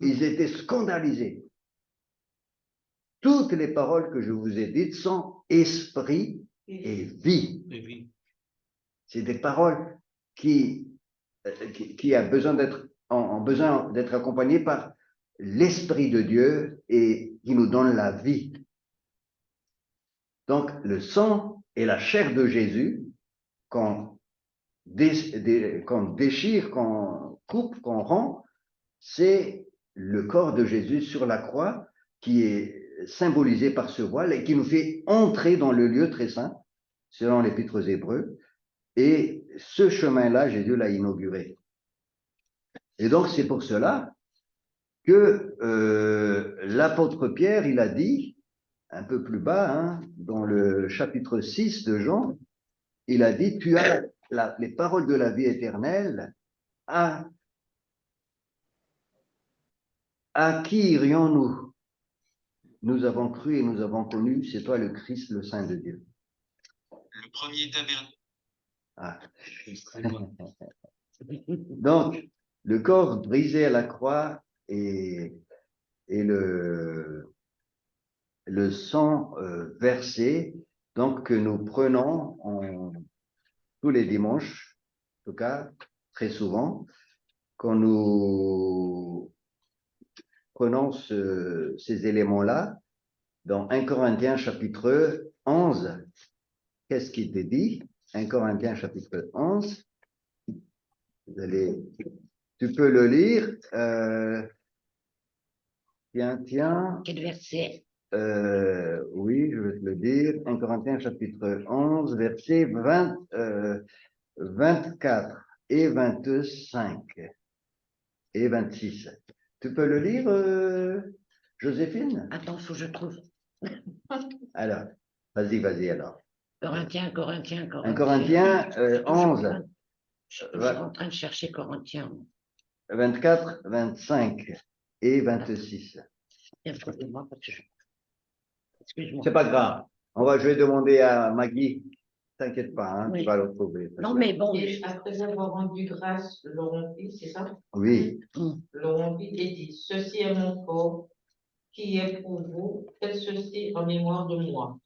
Ils étaient scandalisés. Toutes les paroles que je vous ai dites sont esprit et vie. C'est des paroles qui a besoin ont besoin d'être accompagnées par l'Esprit de Dieu et qui nous donne la vie. Donc, le sang et la chair de Jésus, qu'on déchire, qu'on coupe, qu'on rend, c'est le corps de Jésus sur la croix qui est symbolisé par ce voile et qui nous fait entrer dans le lieu très saint, selon l'Épître aux Hébreux. Et ce chemin-là, Jésus l'a inauguré. Et donc, c'est pour cela que l'apôtre Pierre, il a dit, un peu plus bas, hein, dans le chapitre 6 de Jean, il a dit, tu as les paroles de la vie éternelle, à qui irions-nous? Nous avons cru et nous avons connu, c'est toi le Christ, le Saint de Dieu.
Le premier tabernacle.
Ah. Donc, le corps brisé à la croix et le sang versé, donc que nous prenons tous les dimanches, en tout cas très souvent, quand nous prenons ces éléments-là, dans 1 Corinthiens chapitre 11, qu'est-ce qui était dit? 1 Corinthiens chapitre 11, tu peux le lire. Tiens.
Quel verset?
Oui, je vais te le dire. 1 Corinthiens chapitre 11, versets 24 et 25 et 26. Tu peux le lire, Joséphine?
Attends, faut que je trouve.
Alors, vas-y alors.
Corinthiens.
1 Corinthiens
Je
11,
suis toujours en train de chercher Corinthiens.
24, 25 et 26.
Excusez-moi, parce que excuse-moi.
C'est pas grave. Je vais demander à Maggie. T'inquiète pas, hein,
Oui.
tu vas le trouver.
Non, mais bon,
Et après avoir rendu grâce, le rompit, c'est ça?
Oui,
Le rompit et dit, ceci est mon corps qui est pour vous, faites ceci en mémoire de moi.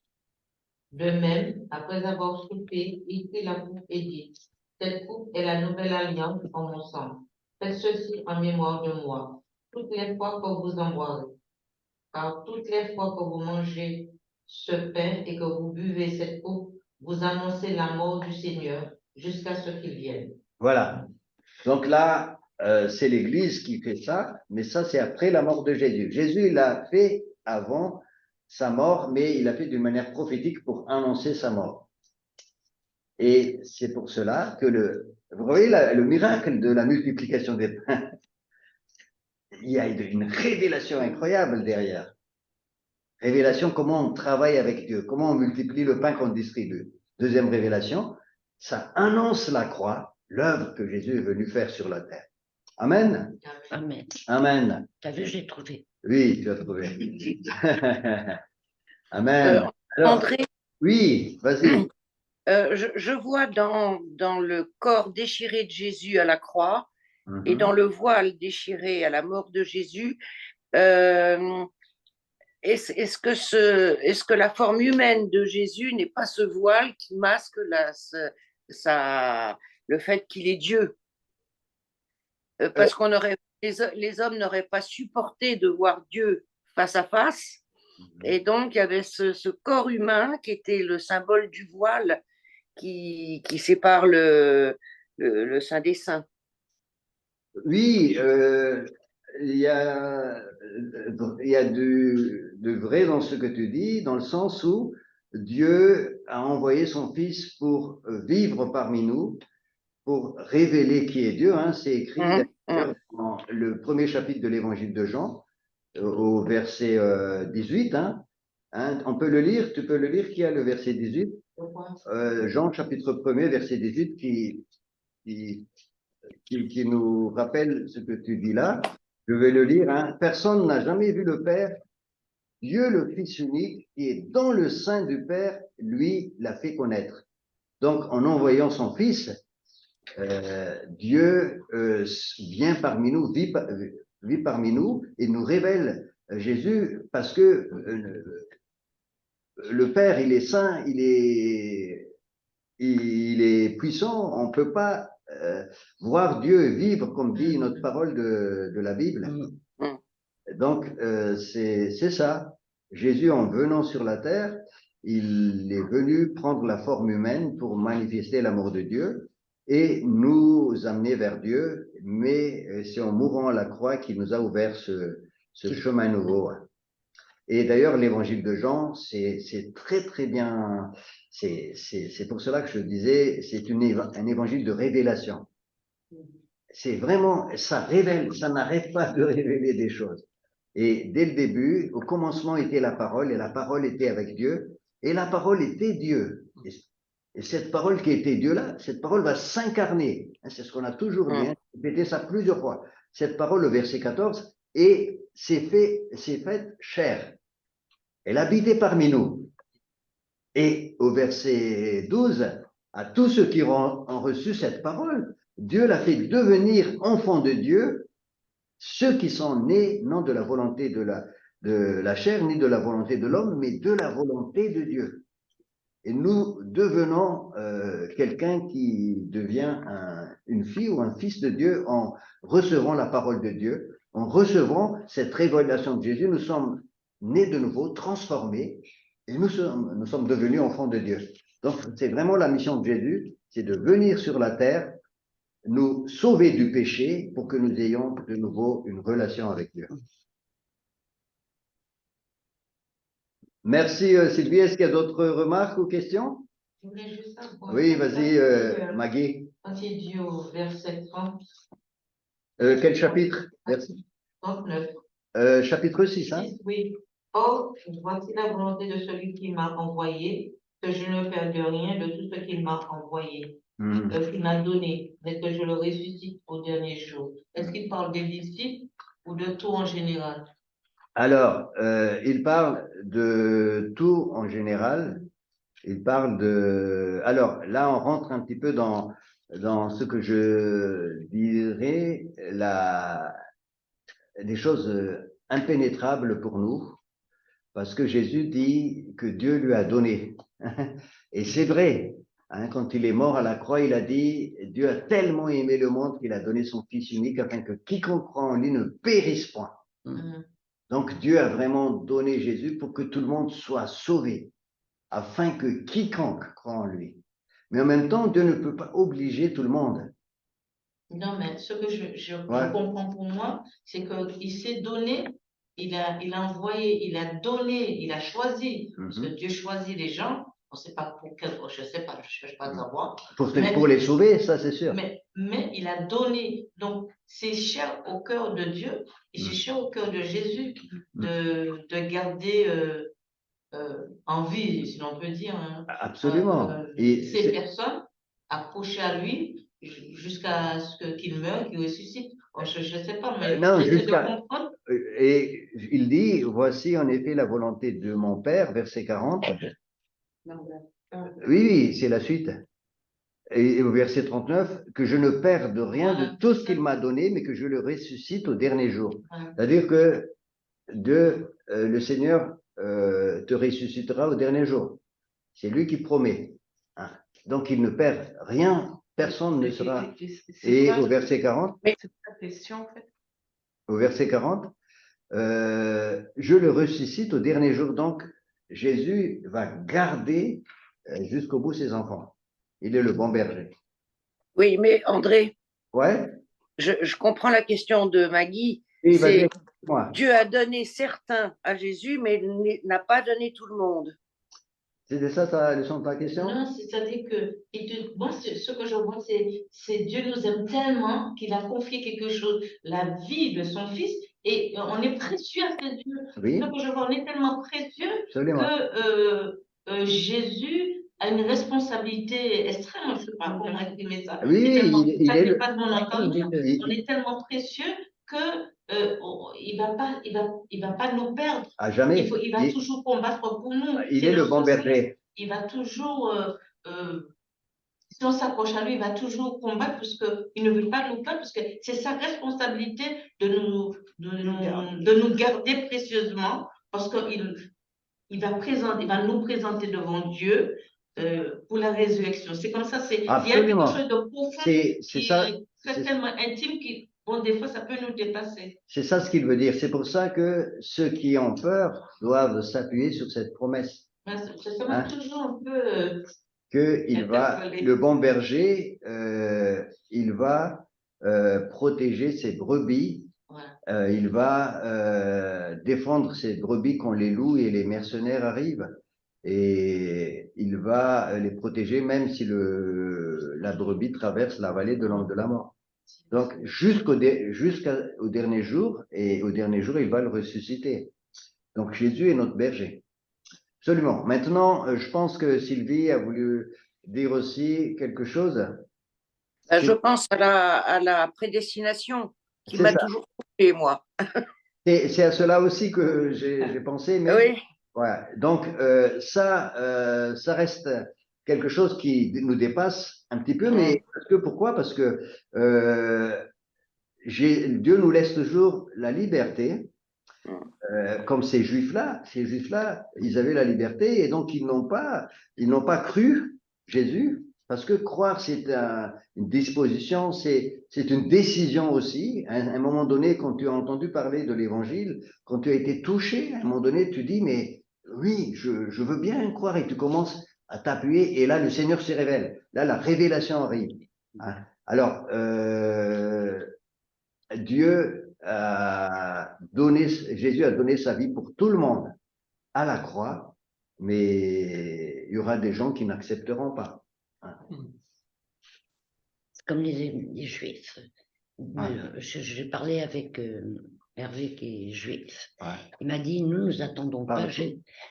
De même, après avoir soupé, il prit la coupe et dit, cette coupe est la nouvelle alliance en mon sang. Faites ceci en mémoire de moi, toutes les fois que vous en boirez. Car toutes les fois que vous mangez ce pain et que vous buvez cette coupe, vous annoncez la mort du Seigneur jusqu'à ce qu'il vienne.
voilà. Donc là, c'est l'Église qui fait ça, mais ça, c'est après la mort de Jésus. Jésus, il l'a fait avant sa mort, mais il l'a fait d'une manière prophétique pour annoncer sa mort. Et c'est pour cela que vous voyez le miracle de la multiplication des pains. Il y a une révélation incroyable derrière. Révélation, comment on travaille avec Dieu, comment on multiplie le pain qu'on distribue. Deuxième révélation, ça annonce la croix, l'œuvre que Jésus est venu faire sur la terre. Amen.
amen.
Amen.
T'as vu, j'ai trouvé.
Oui, tu as trouvé. Amen. Alors,
André,
oui, vas-y.
je vois dans le corps déchiré de Jésus à la croix et
Mhm.
dans le voile déchiré à la mort de Jésus, euh, est-ce que la forme humaine de Jésus n'est pas ce voile qui masque le fait qu'il est Dieu? Parce qu'on aurait, les hommes n'auraient pas supporté de voir Dieu face à face. Et donc, il y avait ce corps humain qui était le symbole du voile qui sépare le Saint des Saints.
Oui, il y a, de vrai dans ce que tu dis, dans le sens où Dieu a envoyé son Fils pour vivre parmi nous, pour révéler qui est Dieu. Hein. C'est écrit d'ailleurs dans le premier chapitre de l'évangile de Jean, au verset 18. Hein. On peut le lire, tu peux le lire, qui a le verset 18? Jean chapitre 1er, verset 18, qui nous rappelle ce que tu dis là. Je vais le lire. Hein. Personne n'a jamais vu le Père. Dieu, le Fils unique, qui est dans le sein du Père, lui, l'a fait connaître. Donc, en envoyant son Fils, Dieu vient parmi nous, vit parmi nous et nous révèle Jésus parce que le Père, il est saint, il est puissant. On ne peut pas voir Dieu vivre comme dit notre parole de la Bible. Donc, c'est ça. Jésus, en venant sur la terre, il est venu prendre la forme humaine pour manifester l'amour de Dieu et nous amener vers Dieu, mais c'est en mourant à la croix qu'il nous a ouvert ce chemin nouveau. Et d'ailleurs, l'évangile de Jean, c'est très, très bien. C'est pour cela que je disais, c'est un évangile de révélation. C'est vraiment, ça révèle, ça n'arrête pas de révéler des choses. Et dès le début, au commencement était la parole, et la parole était avec Dieu, et la parole était Dieu. Et cette parole qui était Dieu là, cette parole va s'incarner. C'est ce qu'on a toujours dit, répété ça plusieurs fois. Cette parole, le verset 14, et c'est faite chair. Elle habitait parmi nous. Et au verset 12, à tous ceux qui ont reçu cette parole, Dieu l'a fait devenir enfants de Dieu, ceux qui sont nés non de la volonté de la chair, ni de la volonté de l'homme, mais de la volonté de Dieu. Et nous devenons quelqu'un qui devient une fille ou un fils de Dieu en recevant la parole de Dieu, en recevant cette révélation de Jésus. Nous sommes nés de nouveau, transformés, et nous sommes devenus enfants de Dieu. Donc, c'est vraiment la mission de Jésus, c'est de venir sur la terre, nous sauver du péché pour que nous ayons de nouveau une relation avec Dieu. Merci Sylvie. Est-ce qu'il y a d'autres remarques ou questions?
Je voulais juste savoir.
Oui, vas-y Maggie.
Quand il dit au verset 30.
Quel chapitre? Verset
39.
Chapitre 6, hein?
Oui. Or, voici la volonté de celui qui m'a envoyé, que je ne perde rien de tout ce qu'il m'a envoyé,
Mhm.
qu'il m'a donné, mais que je le ressuscite au dernier jour. Est-ce qu'il parle des disciples ou de tout en général?
Alors, il parle de tout en général. Il parle de... Alors, là, on rentre un petit peu dans ce que je dirais, des choses impénétrables pour nous, parce que Jésus dit que Dieu lui a donné. Et c'est vrai. Hein, quand il est mort à la croix, il a dit, Dieu a tellement aimé le monde qu'il a donné son Fils unique afin que quiconque croit en lui ne périsse point.
Mhm.
Donc Dieu a vraiment donné Jésus pour que tout le monde soit sauvé, afin que quiconque croit en lui. Mais en même temps, Dieu ne peut pas obliger tout le monde.
Non, mais ce que je
Ouais.
comprends pour moi, c'est qu'il s'est donné, il a envoyé, il a donné, il a choisi, parce que
Mhm.
Dieu choisit les gens, on ne sait pas pour quel, je ne sais pas, je ne cherche pas à savoir,
Pour les sauver, ça c'est sûr.
mais il a donné, donc c'est cher au cœur de Dieu, et c'est cher au cœur de Jésus de garder en vie, si l'on peut dire, hein,
Absolument. Et
ces personnes accrochées à lui jusqu'à ce qu'il meure, qu'il ressuscite. Oh, je ne sais pas, mais
non,
j'essaie de
jusqu'à...
comprendre.
Et il dit, voici en effet la volonté de mon Père, verset 40. Oui, oui, c'est la suite. Et au verset 39, que je ne perde rien de tout ce qu'il m'a donné, mais que je le ressuscite au dernier jour.
Voilà.
C'est-à-dire que le Seigneur te ressuscitera au dernier jour. C'est lui qui promet. Hein. Donc il ne perd rien, personne ne sera. Et au verset 40,
C'est la question, en fait.
au verset 40, je le ressuscite au dernier jour. Donc Jésus va garder jusqu'au bout ses enfants. Il est le bon berger.
Oui, mais André,
Ouais.
je comprends la question de Maggie.
Et
C'est
moi.
Dieu a donné certains à Jésus, mais il n'a pas donné tout le monde.
C'était ça ta leçon de ta question?
Non, c'est-à-dire que moi, ce que je vois, c'est Dieu nous aime tellement qu'il a confié quelque chose, la vie de son fils, et on est précieux à ses yeux.
Oui,
Ce que je vois, on est tellement précieux
absolument.
que Jésus a une responsabilité extrême, je ne sais pas comment exprimer ça.
Oui, il
Ça
est
dépasse mon entendement.
il-
On est tellement précieux que il va pas nous perdre.
à jamais.
Il va toujours combattre pour nous.
Il
C'est
est le
le
bon
souci.
berger.
Il va toujours, si on s'accroche à lui, il va toujours combattre parce qu'il ne veut pas nous perdre, parce que c'est sa responsabilité de nous garder précieusement, parce qu'il va nous présenter devant Dieu pour la résurrection. C'est comme ça, il y a quelque
Absolument.
chose de profond
C'est
qui
ça.
est tellement intime qui, bon, des fois, ça peut nous dépasser.
C'est ça ce qu'il veut dire. C'est pour ça que ceux qui ont peur doivent s'appuyer sur cette promesse.
Ça m'a toujours un peu
Que il va,
interpellé.
le bon berger, il va protéger ses brebis.
Voilà.
Il va défendre ses brebis quand les loups et les mercenaires arrivent. Et il va les protéger même si la brebis traverse la vallée de l'angle de la mort. Donc, jusqu'au dernier jour, et au dernier jour, il va le ressusciter. Donc, Jésus est notre berger. Absolument. Maintenant, je pense que Sylvie a voulu dire aussi quelque chose.
Je pense à la prédestination qui
C'est
m'a
ça.
toujours trompé, moi.
C'est à cela aussi que j'ai pensé, mais
Oui,
voilà. Donc, ça reste quelque chose qui nous dépasse un petit peu, mais pourquoi? Parce que Dieu nous laisse toujours la liberté. Comme ces juifs-là, ils avaient la liberté et donc ils n'ont pas cru Jésus parce que croire c'est une disposition, c'est une décision aussi. À un moment donné, quand tu as entendu parler de l'Évangile, quand tu as été touché, à un moment donné, tu dis mais oui, je veux bien croire et tu commences à t'appuyer et là le Seigneur se révèle. Là la révélation arrive. Hein. Alors Jésus a donné sa vie pour tout le monde à la croix, mais il y aura des gens qui n'accepteront pas.
C'est comme les Juifs.
Ouais.
J'ai parlé avec Hervé qui est juif.
Ouais.
Il m'a dit, nous attendons pas,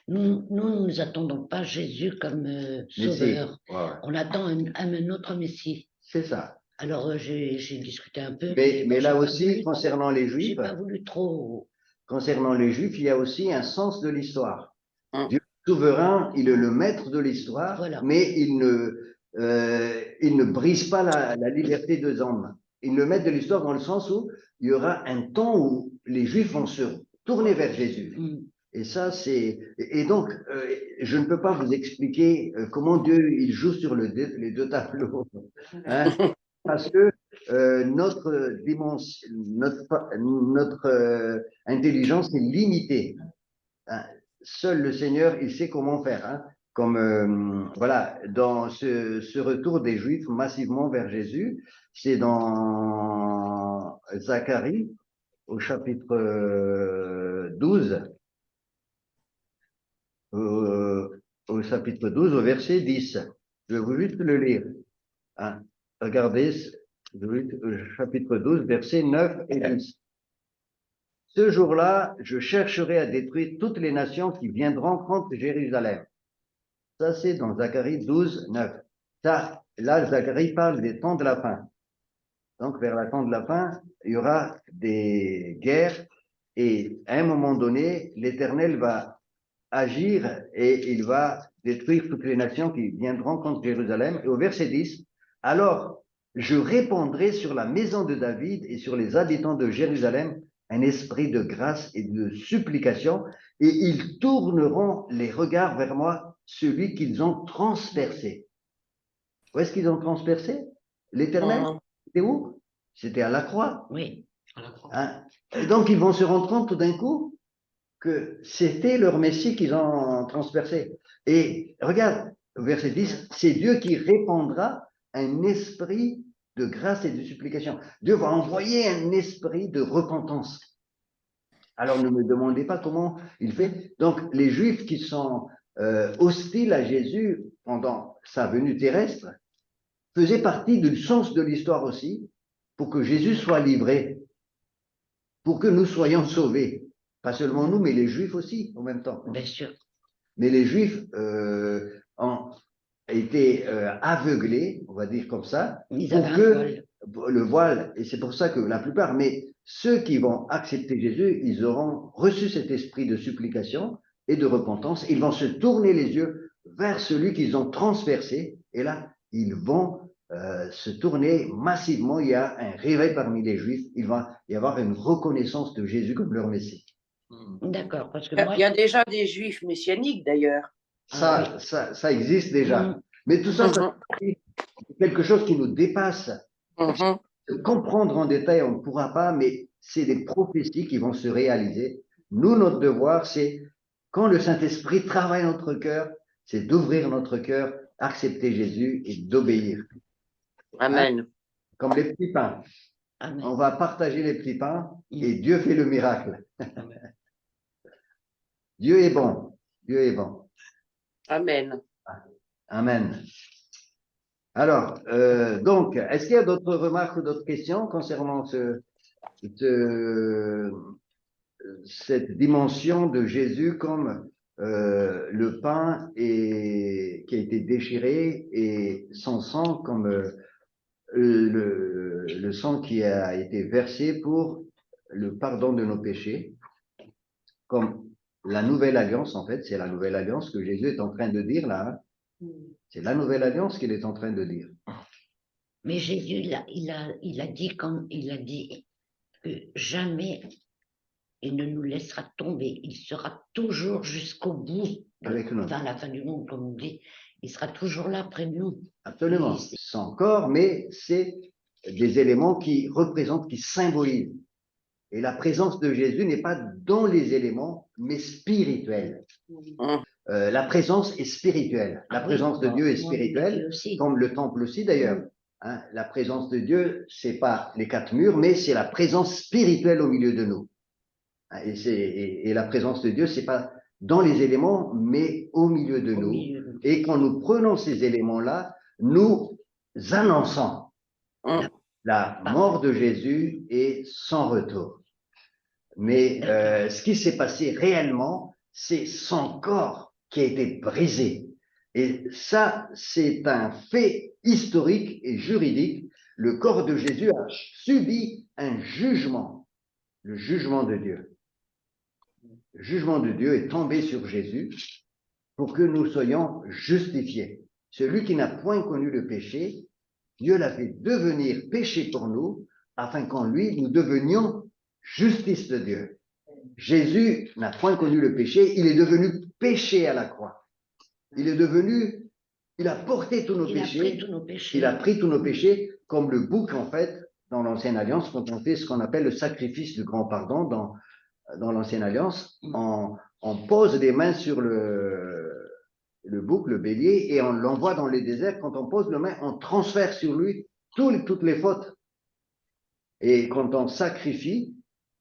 nous attendons pas Jésus comme sauveur.
Ouais, ouais.
On attend un autre Messie.
C'est ça.
Alors j'ai discuté un peu.
Mais là
j'ai pas
aussi,
voulu
concernant les
trop- J'ai
Juifs,
pas voulu trop.
concernant les Juifs, il y a aussi un sens de l'histoire.
Hum.
Dieu est souverain, il est le maître de l'histoire,
Voilà.
mais il ne brise pas la liberté des hommes. Il le met de l'histoire dans le sens où il y aura un temps où les Juifs vont se tourner vers Jésus. Et ça, et donc, je ne peux pas vous expliquer comment Dieu il joue sur les deux tableaux, hein, parce que notre dimension, notre intelligence est limitée. Hein. Seul le Seigneur, il sait comment faire. Hein. Comme voilà, dans ce retour des Juifs massivement vers Jésus, c'est dans Zacharie au chapitre 12. Au chapitre 12, au verset 10. Je vais vous juste le lire. Hein. Regardez, chapitre 12, versets 9 et 10. Ce jour-là, je chercherai à détruire toutes les nations qui viendront contre Jérusalem. Ça, c'est dans Zacharie 12, 9. Ça, là, Zacharie parle des temps de la fin. Donc, vers la fin de la fin, il y aura des guerres et à un moment donné, l'Éternel va agir et il va détruire toutes les nations qui viendront contre Jérusalem. Et au verset 10, alors je répandrai sur la maison de David et sur les habitants de Jérusalem un esprit de grâce et de supplication, et ils tourneront les regards vers moi, celui qu'ils ont transpercé. Où est-ce qu'ils ont transpercé? L'Éternel? C'était où? C'était à la croix.
Oui, à la croix.
Hein? Et donc ils vont se rendre compte tout d'un coup que c'était leur Messie qu'ils ont transpercé. Et regarde, verset 10, c'est Dieu qui répandra un esprit de grâce et de supplication. Dieu va envoyer un esprit de repentance. Alors ne me demandez pas comment il fait. Donc les Juifs qui sont hostiles à Jésus pendant sa venue terrestre faisaient partie du sens de l'histoire aussi, pour que Jésus soit livré, pour que nous soyons sauvés. Pas seulement nous, mais les Juifs aussi, en même temps.
Bien sûr.
Mais les Juifs ont été aveuglés, on va dire comme ça,
Ils
pour
avaient un
que
voile.
le voile, et c'est pour ça que la plupart, mais ceux qui vont accepter Jésus, ils auront reçu cet esprit de supplication et de repentance. Ils vont se tourner les yeux vers celui qu'ils ont transpercé, et là, ils vont se tourner massivement. Il y a un réveil parmi les Juifs. Il va y avoir une reconnaissance de Jésus comme leur Messie.
D'accord, parce que
Il
moi,
y a déjà des juifs messianiques d'ailleurs.
Ça existe déjà. Mais tout ça, c'est quelque chose qui nous dépasse. Comprendre en détail, on ne pourra pas, mais c'est des prophéties qui vont se réaliser. Nous, notre devoir, c'est, quand le Saint-Esprit travaille notre cœur, c'est d'ouvrir notre cœur, accepter Jésus et d'obéir.
Amen.
Hein? Comme les petits pains.
Amen.
On va partager les petits pains et Dieu fait le miracle. Dieu est bon. Dieu est bon.
Amen.
Amen. Alors, donc, est-ce qu'il y a d'autres remarques ou d'autres questions concernant cette dimension de Jésus comme le pain qui a été déchiré et son sang comme le sang qui a été versé pour le pardon de nos péchés, comme la nouvelle alliance, en fait, c'est la nouvelle alliance que Jésus est en train de dire là. Hein. C'est la nouvelle alliance qu'il est en train de dire.
Mais Jésus, il a dit que jamais il ne nous laissera tomber. Il sera toujours jusqu'au bout,
Avec nous.
Enfin, la fin du monde, comme on dit. Il sera toujours là près de nous.
Absolument. Sans corps, mais c'est des éléments qui représentent, qui symbolisent. Et la présence de Jésus n'est pas dans les éléments, mais spirituelle. La présence est spirituelle. La présence de Dieu est spirituelle, comme le temple aussi d'ailleurs. Hein, la présence de Dieu, c'est pas les quatre murs, mais c'est la présence spirituelle au milieu de nous. Et la présence de Dieu, c'est pas dans les éléments, mais au milieu de nous. Et quand nous prenons ces éléments-là, nous annonçons la mort de Jésus et son retour. Mais ce qui s'est passé réellement, c'est son corps qui a été brisé. Et ça, c'est un fait historique et juridique. Le corps de Jésus a subi un jugement, le jugement de Dieu. Le jugement de Dieu est tombé sur Jésus pour que nous soyons justifiés. Celui qui n'a point connu le péché, Dieu l'a fait devenir péché pour nous, afin qu'en lui, nous devenions justice de Dieu. Jésus n'a point connu le péché, il est devenu péché à la croix. Il a porté tous nos péchés, il a pris tous nos péchés, comme le bouc, en fait, dans l'Ancienne Alliance, quand on fait ce qu'on appelle le sacrifice du grand pardon dans l'Ancienne Alliance, on pose les mains sur le bouc, le bélier, et on l'envoie dans les déserts. Quand on pose les mains, on transfère sur lui toutes les fautes. Et quand on sacrifie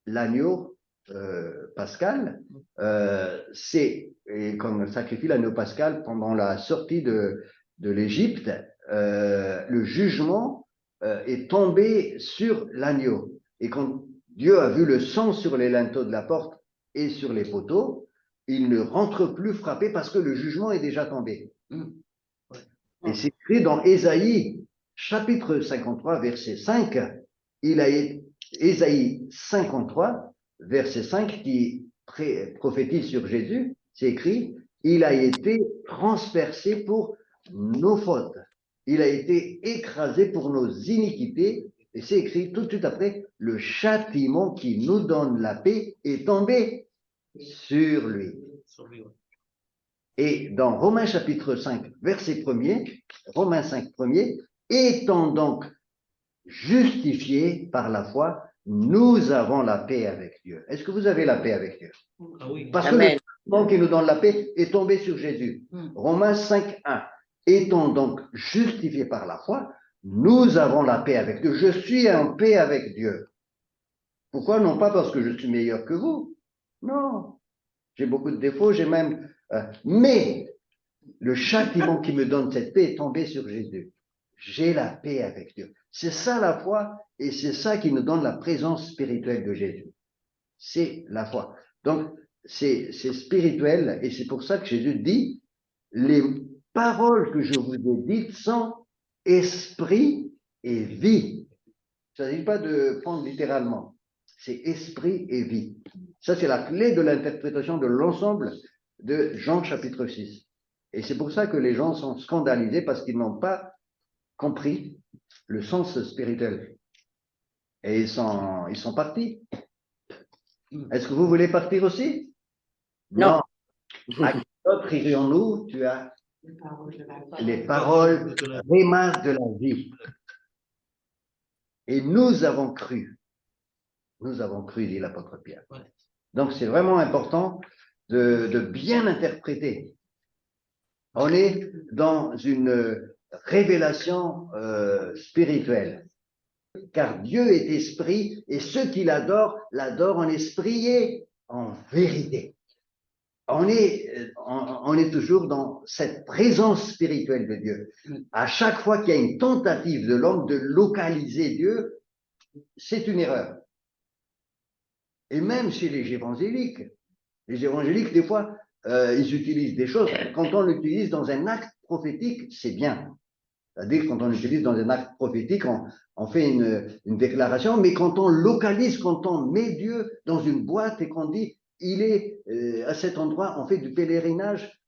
l'agneau pascal, et quand on sacrifie l'agneau pascal pendant la sortie de l'Égypte, le jugement est tombé sur l'agneau. Et quand Dieu a vu le sang sur les linteaux de la porte et sur les poteaux, il ne rentre plus frappé parce que le jugement est déjà tombé. Et c'est écrit dans Ésaïe, chapitre 53, verset 5, Ésaïe 53, verset 5, qui prophétise sur Jésus, c'est écrit, il a été transpercé pour nos fautes. Il a été écrasé pour nos iniquités. Et c'est écrit tout de suite après, le châtiment qui nous donne la paix est tombé sur lui. Et dans Romains chapitre 5, verset 1er, Romains 5, 1er, étant donc justifiés par la foi, nous avons la paix avec Dieu. Est-ce que vous avez la paix avec Dieu?
Ah oui.
Parce
Amen.
que le châtiment qui nous donne la paix est tombé sur Jésus. Romains 5, 1. Étant donc justifiés par la foi, nous avons la paix avec Dieu. Je suis en paix avec Dieu. Pourquoi? Non pas parce que je suis meilleur que vous. Non. J'ai beaucoup de défauts, j'ai même... mais le châtiment qui me donne cette paix est tombé sur Jésus. J'ai la paix avec Dieu. C'est ça la foi et c'est ça qui nous donne la présence spirituelle de Jésus. C'est la foi. Donc, c'est spirituel et c'est pour ça que Jésus dit, les paroles que je vous ai dites sont esprit et vie. Ça ne s'agit pas de prendre littéralement. C'est esprit et vie. Ça, c'est la clé de l'interprétation de l'ensemble de Jean chapitre 6. Et c'est pour ça que les gens sont scandalisés parce qu'ils n'ont pas compris le sens spirituel. Et ils sont partis. Est-ce que vous voulez partir aussi?
Non.
À qui d'autre irions-nous? Tu as
Les paroles de la
les paroles rémas de la vie. Et nous avons cru, dit l'apôtre Pierre. Donc c'est vraiment important de bien interpréter. On est dans une révélation spirituelle. Car Dieu est esprit et ceux qui l'adorent en esprit et en vérité. On est toujours dans cette présence spirituelle de Dieu. À chaque fois qu'il y a une tentative de l'homme de localiser Dieu, c'est une erreur. Et même chez les évangéliques, des fois, ils utilisent des choses. Quand on l'utilise dans un acte prophétique, c'est bien. C'est-à-dire quand on l'utilise dans un acte prophétique, on fait une déclaration, mais quand on localise, quand on met Dieu dans une boîte et qu'on dit il est à cet endroit, on fait du pèlerinage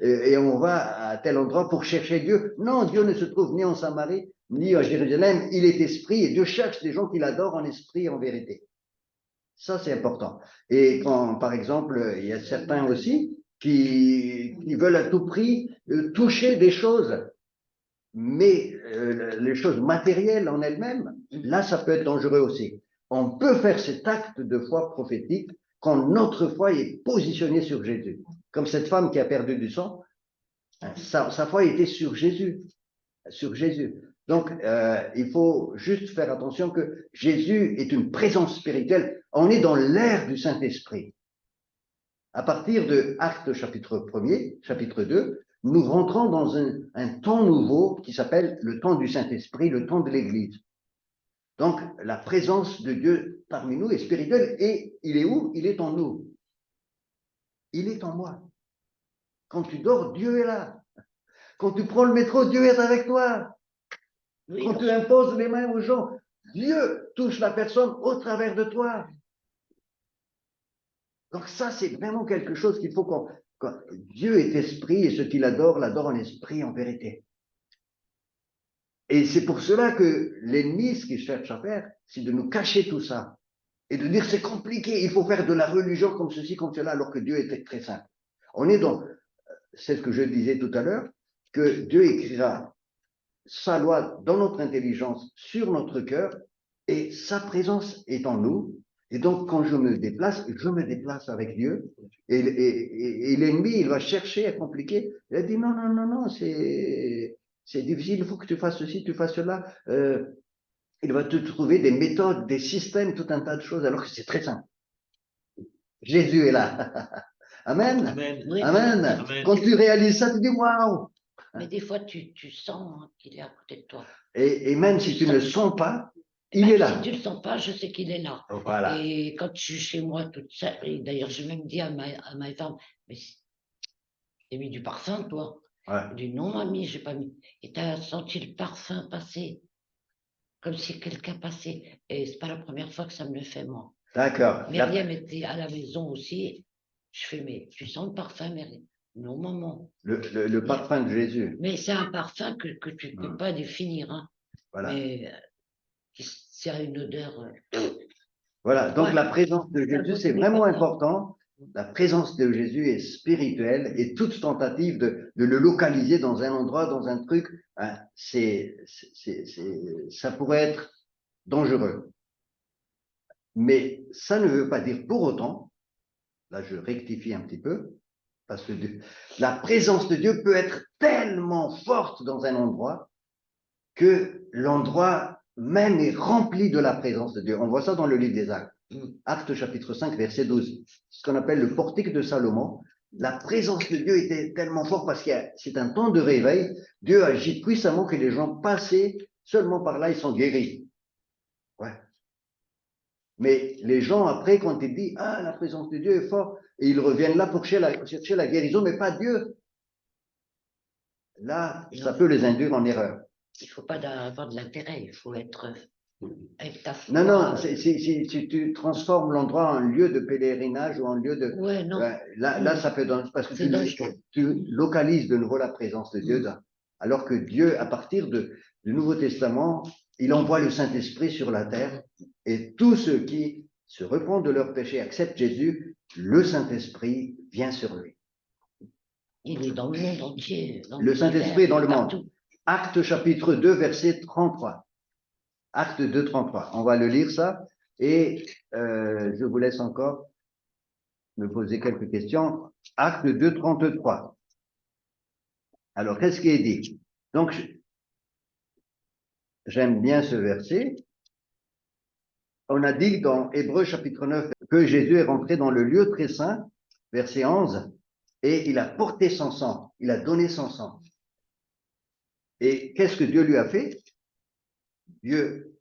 et on va à tel endroit pour chercher Dieu. Non, Dieu ne se trouve ni en Samarie, ni à Jérusalem. Il est esprit et Dieu cherche des gens qui l'adorent en esprit et en vérité. Ça, c'est important. Et quand, par exemple, il y a certains aussi qui veulent à tout prix toucher des choses, mais les choses matérielles en elles-mêmes, là, ça peut être dangereux aussi. On peut faire cet acte de foi prophétique quand notre foi est positionnée sur Jésus. Comme cette femme qui a perdu du sang, sa foi était sur Jésus. Sur Jésus. Donc, il faut juste faire attention que Jésus est une présence spirituelle. On est dans l'ère du Saint-Esprit. À partir de Actes chapitre 1er, chapitre 2, nous rentrons dans un temps nouveau qui s'appelle le temps du Saint-Esprit, le temps de l'Église. Donc, la présence de Dieu parmi nous est spirituelle. Et il est où? Il est en nous. Il est en moi. Quand tu dors, Dieu est là. Quand tu prends le métro, Dieu est avec toi.
Oui,
Quand tu imposes les mains aux gens, Dieu touche la personne au travers de toi. Donc ça, c'est vraiment quelque chose qu'il faut qu'on... Dieu est esprit et ce qu'il adore, l'adore en esprit, en vérité. Et c'est pour cela que l'ennemi, ce qu'il cherche à faire, c'est de nous cacher tout ça. Et de dire c'est compliqué, il faut faire de la religion comme ceci, comme cela, alors que Dieu était très simple. On est dans, c'est ce que je disais tout à l'heure, que Dieu écrira sa loi dans notre intelligence, sur notre cœur, et sa présence est en nous. Et donc, quand je me déplace avec Dieu. Et l'ennemi, il va chercher à compliquer. Il a dit non, non, non, non, c'est difficile, il faut que tu fasses ceci, tu fasses cela. Il va te trouver des méthodes, des systèmes, tout un tas de choses, alors que c'est très simple. Jésus est là. Amen.
Amen.
Oui,
Amen.
Amen.
Quand tu réalises ça, tu dis waouh.
mais des fois, tu sens hein, qu'il est à côté de toi.
Et même si tu ne le sens pas, il
Même
est là.
si tu ne le sens pas, je sais qu'il est là.
Voilà.
Et quand je suis chez moi toute seule, et d'ailleurs, j'ai même dit à ma femme, mais t'as mis du parfum, toi?
Ouais.
Elle dit non, mamie, j'ai pas mis. Et tu as senti le parfum passer, comme si quelqu'un passait. Et c'est pas la première fois que ça me le fait, moi.
D'accord.
Myriam était à la maison aussi. Je fais, mais tu sens le parfum, Myriam? Non, maman.
Le parfum de Jésus.
Mais c'est un parfum que tu ne peux pas définir. Hein.
Voilà.
Mais c'est une odeur.
Voilà. Donc
Ouais.
la présence de
Ça
Jésus,
goûte
c'est
les
vraiment
parfums.
important. La présence de Jésus est spirituelle et toute tentative de le localiser dans un endroit, dans un truc, hein, ça pourrait être dangereux. Mais ça ne veut pas dire pour autant, là je rectifie un petit peu, parce que la présence de Dieu peut être tellement forte dans un endroit que l'endroit même est rempli de la présence de Dieu. On voit ça dans le livre des Actes. Actes chapitre 5, verset 12. Ce qu'on appelle le portique de Salomon. La présence de Dieu était tellement forte parce que c'est un temps de réveil. Dieu agit puissamment que les gens passaient seulement par là, ils sont guéris. Ouais. Mais les gens, après, quand ils disent « Ah, la présence de Dieu est forte », et ils reviennent là pour chercher la guérison, mais pas Dieu. Là, ça peut les induire en erreur.
Il ne faut pas avoir de l'intérêt, il faut être avec ta foi.
Non, non, si tu transformes l'endroit en lieu de pèlerinage ou en lieu de...
Ouais, non.
Là, ça peut... Parce que
C'est
tu localises de nouveau la présence de Dieu. Alors que Dieu, à partir du Nouveau Testament, il envoie le Saint-Esprit sur la terre et tous ceux qui se repentent de leurs péchés, acceptent Jésus, le Saint-Esprit vient sur lui.
Il est dans le monde entier.
Le Saint-Esprit est dans le monde.
Partout.
Acte chapitre 2, verset 33. Acte 2, 33. On va le lire ça et je vous laisse encore me poser quelques questions. Acte 2, 33. Alors, qu'est-ce qui est dit? Donc, j'aime bien ce verset. On a dit dans Hébreux chapitre 9 que Jésus est rentré dans le lieu très saint, verset 11, et il a porté son sang, il a donné son sang. Et qu'est-ce que Dieu lui a fait? Dieu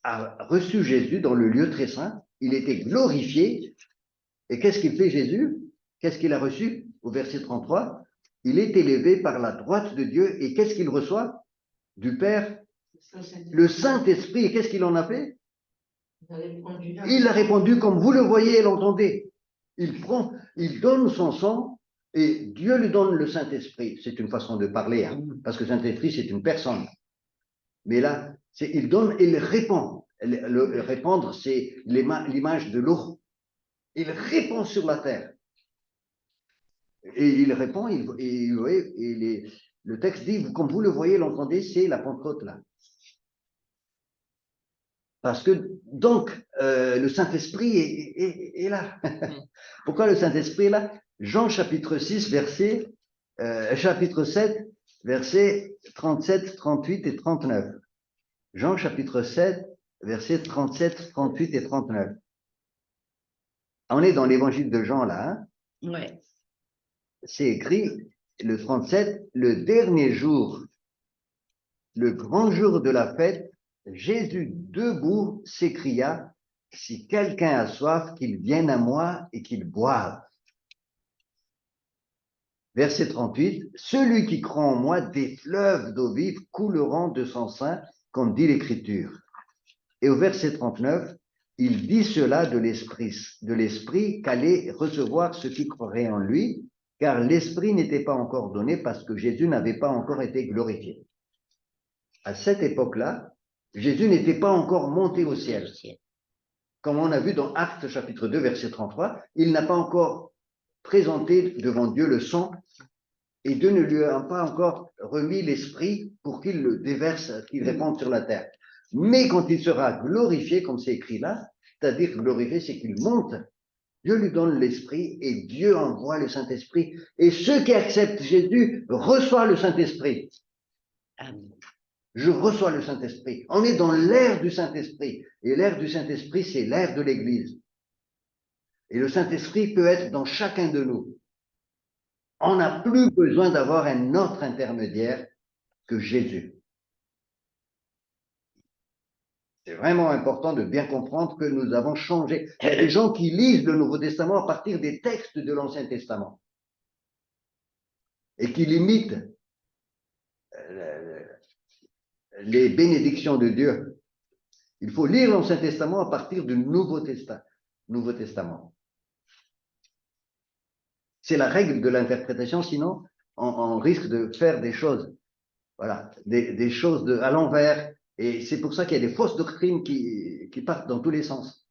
a reçu Jésus dans le lieu très saint, il était glorifié, et qu'est-ce qu'il fait Jésus? Qu'est-ce qu'il a reçu? Au verset 33, il est élevé par la droite de Dieu, et qu'est-ce qu'il reçoit? Du Père, le Saint-Esprit, et qu'est-ce qu'il en a fait? Il a répondu comme vous le voyez et l'entendez. Il donne son sang et Dieu lui donne le Saint-Esprit. C'est une façon de parler, hein, parce que Saint-Esprit, c'est une personne. Mais là, il donne et il répand. Répandre, c'est l'image de l'eau. Il répand sur la terre. Et il répand, le texte dit, comme vous le voyez, l'entendez, c'est la Pentecôte là. Parce que, donc, le Saint-Esprit est là. Pourquoi le Saint-Esprit est là? Jean chapitre 6, chapitre 7, versets 37, 38 et 39. Jean chapitre 7, versets 37, 38 et 39. On est dans l'évangile de Jean là. Hein?
Ouais.
C'est écrit, le 37, le dernier jour, le grand jour de la fête, Jésus, debout, s'écria, si quelqu'un a soif, qu'il vienne à moi et qu'il boive. Verset 38, celui qui croit en moi, des fleuves d'eau vive couleront de son sein, comme dit l'Écriture. Et au verset 39, il dit cela de l'Esprit qu'allait recevoir ceux qui croiraient en lui, car l'Esprit n'était pas encore donné parce que Jésus n'avait pas encore été glorifié. À cette époque-là, Jésus n'était pas encore monté au ciel. Comme on a vu dans Actes chapitre 2, verset 33, il n'a pas encore présenté devant Dieu le sang et Dieu ne lui a pas encore remis l'Esprit pour qu'il le déverse, qu'il répande sur la terre. Mais quand il sera glorifié, comme c'est écrit là, c'est-à-dire glorifié, c'est qu'il monte, Dieu lui donne l'Esprit et Dieu envoie le Saint-Esprit. Et ceux qui acceptent Jésus reçoivent le Saint-Esprit.
Amen.
Je reçois le Saint-Esprit. On est dans l'ère du Saint-Esprit. Et l'ère du Saint-Esprit, c'est l'ère de l'Église. Et le Saint-Esprit peut être dans chacun de nous. On n'a plus besoin d'avoir un autre intermédiaire que Jésus. C'est vraiment important de bien comprendre que nous avons changé. Il y a des gens qui lisent le Nouveau Testament à partir des textes de l'Ancien Testament et qui limitent les bénédictions de Dieu. Il faut lire l'Ancien Testament à partir du Nouveau Testament. C'est la règle de l'interprétation, sinon on risque de faire des choses, voilà, des choses à l'envers. Et c'est pour ça qu'il y a des fausses doctrines qui partent dans tous les sens.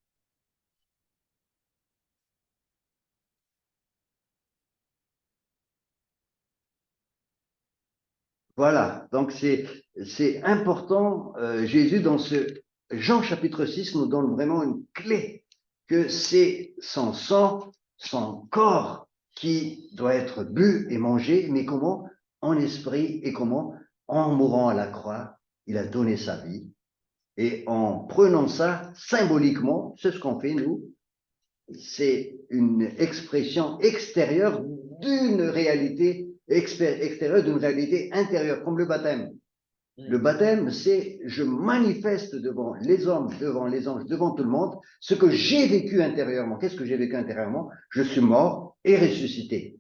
Voilà, donc c'est important. Jésus, dans ce Jean chapitre 6, nous donne vraiment une clé, que c'est son sang, son corps qui doit être bu et mangé, mais comment? En esprit et comment? En mourant à la croix, il a donné sa vie. Et en prenant ça symboliquement, c'est ce qu'on fait nous, c'est une expression extérieure d'une réalité extérieure, d'une réalité intérieure, comme le baptême. Le baptême, c'est je manifeste devant les hommes, devant les anges, devant tout le monde, ce que j'ai vécu intérieurement. Qu'est-ce que j'ai vécu intérieurement? Je suis mort et ressuscité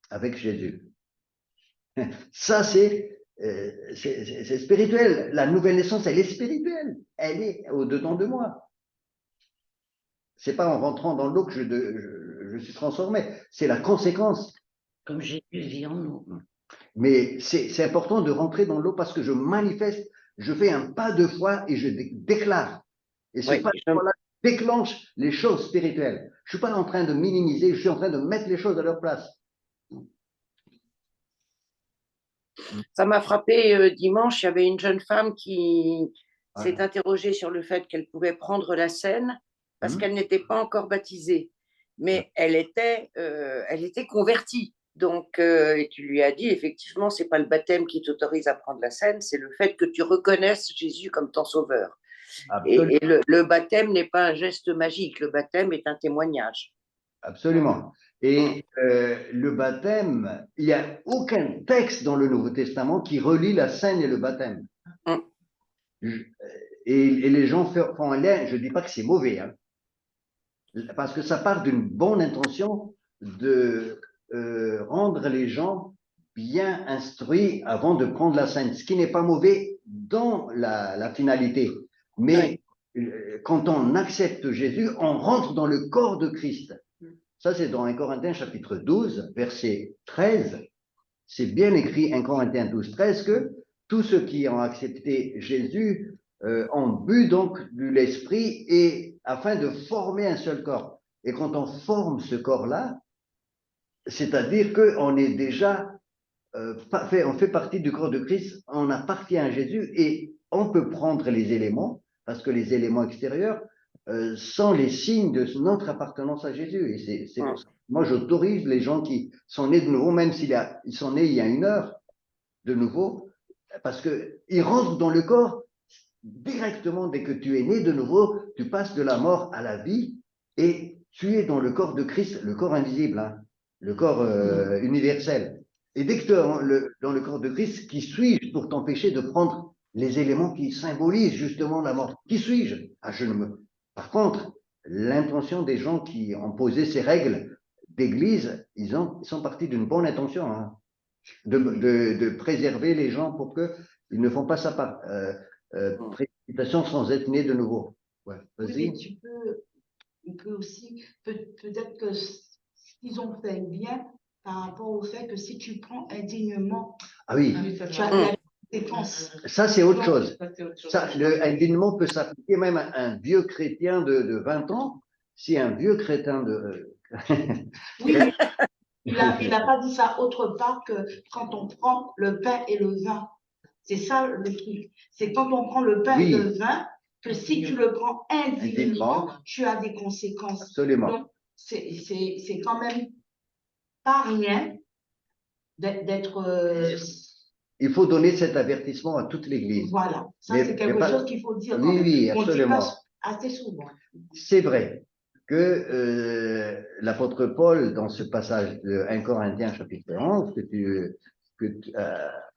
avec Jésus. Ça, c'est spirituel. La nouvelle naissance, elle est spirituelle. Elle est au-dedans de moi. C'est pas en rentrant dans l'eau que je suis transformé. C'est la conséquence.
Comme Jésus vit en nous.
Mais c'est important de rentrer dans l'eau parce que je manifeste, je fais un pas de foi et je déclare. Et ce pas de foi-là déclenche les choses spirituelles. Je suis pas en train de minimiser, je suis en train de mettre les choses à leur place.
Ça m'a frappé dimanche, il y avait une jeune femme qui s'est interrogée sur le fait qu'elle pouvait prendre la Seine parce qu'elle n'était pas encore baptisée, mais elle était convertie. Donc, et tu lui as dit, effectivement, c'est pas le baptême qui t'autorise à prendre la Seine, c'est le fait que tu reconnaisses Jésus comme ton sauveur. Et le baptême n'est pas un geste magique, le baptême est un témoignage.
Absolument. Et le baptême, il n'y a aucun texte dans le Nouveau Testament qui relie la Seine et le baptême. Et les gens font un lien, je ne dis pas que c'est mauvais, hein, parce que ça part d'une bonne intention de rendre les gens bien instruits avant de prendre la Seine, ce qui n'est pas mauvais dans la finalité. Mais quand on accepte Jésus, on rentre dans le corps de Christ. Ça, c'est dans 1 Corinthiens chapitre 12, verset 13. C'est bien écrit 1 Corinthiens 12, 13 que tous ceux qui ont accepté Jésus ont bu donc de l'Esprit et afin de former un seul corps. Et quand on forme ce corps-là, c'est-à-dire qu'on est déjà on fait partie du corps de Christ, on appartient à Jésus et on peut prendre les éléments, parce que les éléments extérieurs sont les signes de notre appartenance à Jésus. Et c'est pour ça. Moi, j'autorise les gens qui sont nés de nouveau, même s'ils sont nés il y a 1 heure de nouveau, parce qu'ils rentrent dans le corps directement dès que tu es né de nouveau, tu passes de la mort à la vie et tu es dans le corps de Christ, le corps invisible, hein, le corps universel. Et dès que tu es dans le corps de Christ, qui suis-je pour t'empêcher de prendre les éléments qui symbolisent justement la mort. Qui suis-je? Ah, je ne me... Par contre, l'intention des gens qui ont posé ces règles d'église, ils sont partis d'une bonne intention, hein, de préserver les gens pour qu'ils ne font pas ça par précipitation sans être nés de nouveau. Ouais,
Oui,
vas-y.
mais tu peux aussi, peut-être que ce qu'ils ont fait bien par rapport au fait que si tu prends indignement,
Ah oui,
tu as des conséquences.
ça c'est autre
Donc,
chose.
Ça, c'est autre chose.
Ça, le indignement peut s'appliquer même à un vieux chrétien de 20 ans. Si un vieux chrétien de...
Oui, mais il a pas dit ça autre part que quand on prend le pain et le vin. C'est ça le truc. C'est quand on prend le pain et
Oui.
le vin, que si tu le prends indignement,
Indignement.
tu as des conséquences.
Absolument.
Donc, c'est quand même pas rien d'être.
Il faut donner cet avertissement à toute l'Église.
Voilà. Ça,
Mais-
c'est
mais
quelque
pas-
chose qu'il faut dire.
Oui,
quand même.
oui,
On dit
absolument.
pas assez souvent.
C'est vrai que l'apôtre Paul, dans ce passage de 1 Corinthiens chapitre 11,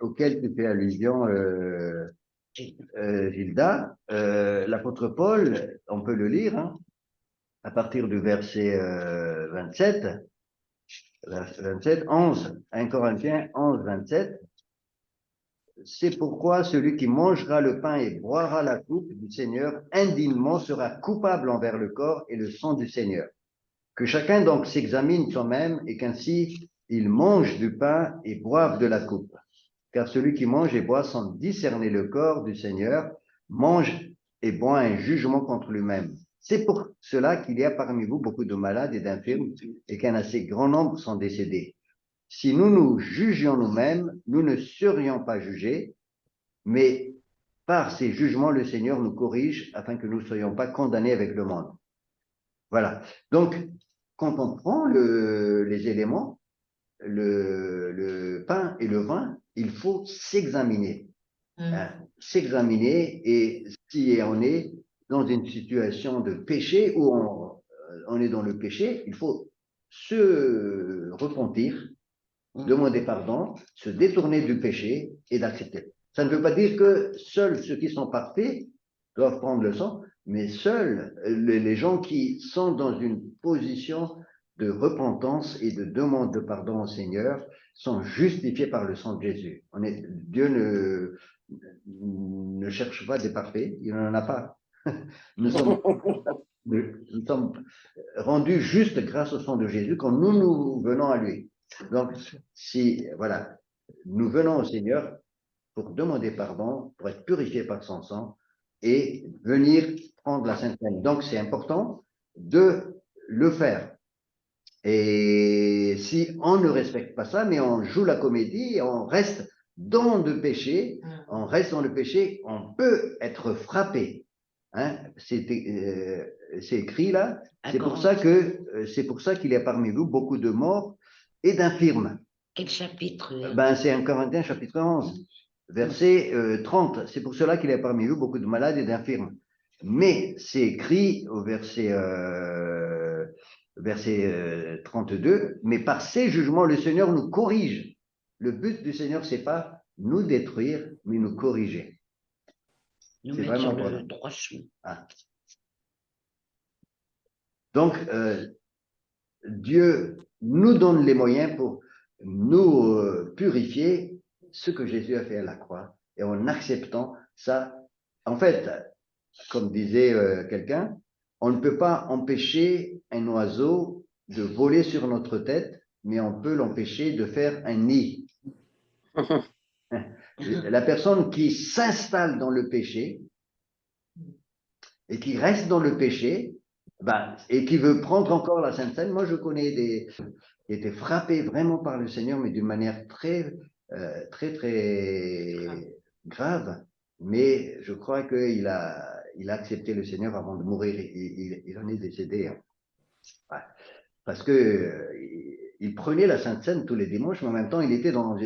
auquel tu fais allusion, Gilda, l'apôtre Paul, on peut le lire, hein, à partir du verset 27, 1 Corinthiens 11, 27. C'est pourquoi celui qui mangera le pain et boira la coupe du Seigneur indignement sera coupable envers le corps et le sang du Seigneur. Que chacun donc s'examine soi-même et qu'ainsi il mange du pain et boive de la coupe. Car celui qui mange et boit sans discerner le corps du Seigneur mange et boit un jugement contre lui-même. C'est pour cela qu'il y a parmi vous beaucoup de malades et d'infirmes et qu'un assez grand nombre sont décédés. Si nous nous jugions nous-mêmes, nous ne serions pas jugés, mais par ces jugements, le Seigneur nous corrige afin que nous ne soyons pas condamnés avec le monde. Voilà. Donc, quand on prend les éléments, le pain et le vin, il faut s'examiner. Hein, s'examiner, et si on est dans une situation de péché où on est dans le péché, il faut se repentir, demander pardon, se détourner du péché et d'accepter. Ça ne veut pas dire que seuls ceux qui sont parfaits doivent prendre le sang, mais seuls les gens qui sont dans une position de repentance et de demande de pardon au Seigneur sont justifiés par le sang de Jésus. Dieu ne cherche pas des parfaits, il n'en a pas. Nous sommes rendus justes grâce au sang de Jésus quand nous venons à lui. Donc, voilà, nous venons au Seigneur pour demander pardon, pour être purifiés par son sang et venir prendre la Sainte Seine. Donc, c'est important de le faire. Et si on ne respecte pas ça, mais on joue la comédie, on reste dans le péché, on peut être frappé. Hein? C'est écrit là. C'est pour ça qu'il y a parmi vous beaucoup de morts et d'infirmes.
Quel chapitre?
Ben, c'est 1 Corinthiens chapitre 11, verset 30. C'est pour cela qu'il y a parmi vous beaucoup de malades et d'infirmes. Mais c'est écrit au verset 32, mais par ces jugements, le Seigneur nous corrige. Le but du Seigneur, c'est pas nous détruire, mais nous corriger.
Nous
C'est
mettre sur
vraiment
le
voilà.
droit chemin.
Ah. Donc, Dieu nous donne les moyens pour nous purifier, ce que Jésus a fait à la croix, et en acceptant ça. En fait, comme disait quelqu'un, on ne peut pas empêcher un oiseau de voler sur notre tête, mais on peut l'empêcher de faire un nid. La personne qui s'installe dans le péché et qui reste dans le péché, et qui veut prendre encore la Sainte Seine, moi je connais qui étaient frappés vraiment par le Seigneur, mais d'une manière très, très grave. Mais je crois qu'il a accepté le Seigneur avant de mourir. Il en est décédé. Hein. Ouais. Parce que il prenait la Sainte Seine tous les dimanches, mais en même temps, il était dans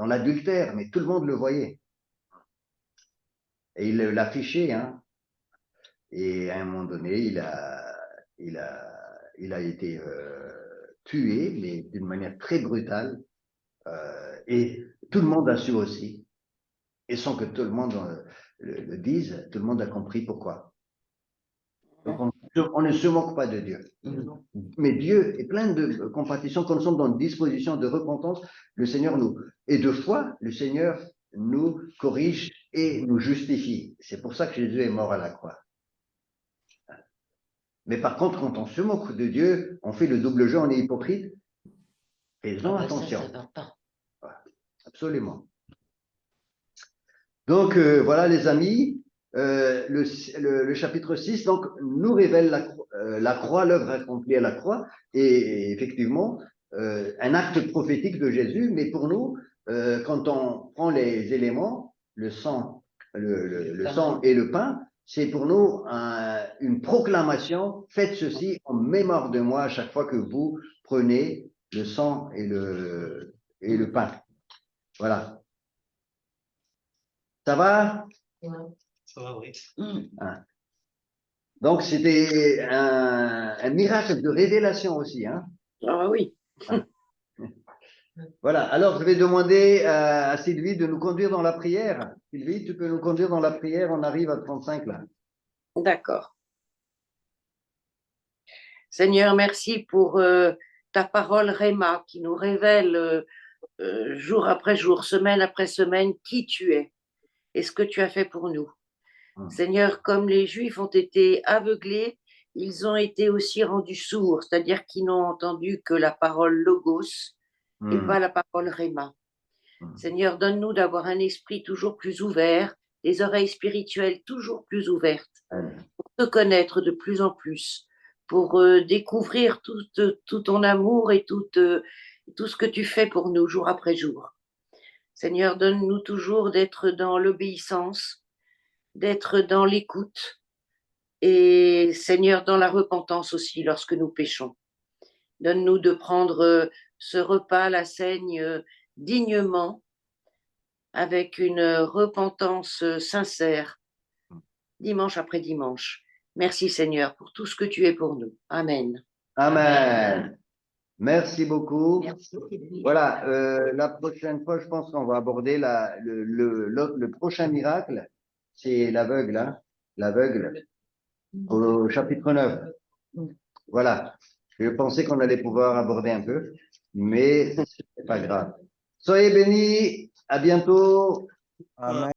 l'adultère, mais tout le monde le voyait. Et il l'affichait, hein. Et à un moment donné, il a été tué, mais d'une manière très brutale. Et tout le monde a su aussi. Et sans que tout le monde le dise, tout le monde a compris pourquoi. Donc, on ne se moque pas de Dieu. Mais Dieu est plein de compassion. Quand nous sommes dans une disposition de repentance, le Seigneur et de foi, le Seigneur nous corrige et nous justifie. C'est pour ça que Jésus est mort à la croix. Mais par contre, quand on se moque de Dieu, on fait le double jeu, on est hypocrite. Faisons attention.
Ça va pas.
Voilà. Absolument. Donc, voilà, les amis, le chapitre 6 donc, nous révèle la croix, l'œuvre accomplie à la croix, et effectivement, un acte prophétique de Jésus, mais pour nous, quand on prend les éléments, le sang et le pain, c'est pour nous une proclamation, faites ceci en mémoire de moi à chaque fois que vous prenez le sang et le pain. Voilà. Ça va?
Ça va, oui.
Ah. Donc, c'était un miracle de révélation aussi. Hein?
Ah oui.
Ah. Voilà. Alors, je vais demander à Sylvie de nous conduire dans la prière. Sylvie, tu peux nous conduire dans la prière. On arrive à 35 là.
D'accord. Seigneur, merci pour ta parole Réma qui nous révèle jour après jour, semaine après semaine, qui tu es et ce que tu as fait pour nous. Seigneur, comme les Juifs ont été aveuglés, ils ont été aussi rendus sourds, c'est-à-dire qu'ils n'ont entendu que la parole Logos et pas la parole Réma. Seigneur, donne-nous d'avoir un esprit toujours plus ouvert, des oreilles spirituelles toujours plus ouvertes, pour te connaître de plus en plus, pour découvrir tout ton amour et tout ce que tu fais pour nous jour après jour. Seigneur, donne-nous toujours d'être dans l'obéissance, d'être dans l'écoute et, Seigneur, dans la repentance aussi lorsque nous péchons. Donne-nous de prendre ce repas, la saigne, dignement, avec une repentance sincère, dimanche après dimanche. Merci, Seigneur, pour tout ce que tu es pour nous. Amen.
Amen. Merci beaucoup.
Merci, Sylvie.
Voilà, la prochaine fois, je pense qu'on va aborder le prochain miracle. C'est l'aveugle, hein? L'aveugle, au chapitre 9. Voilà. Je pensais qu'on allait pouvoir aborder un peu, mais c'est pas grave. Soyez bénis. À bientôt.
Amen.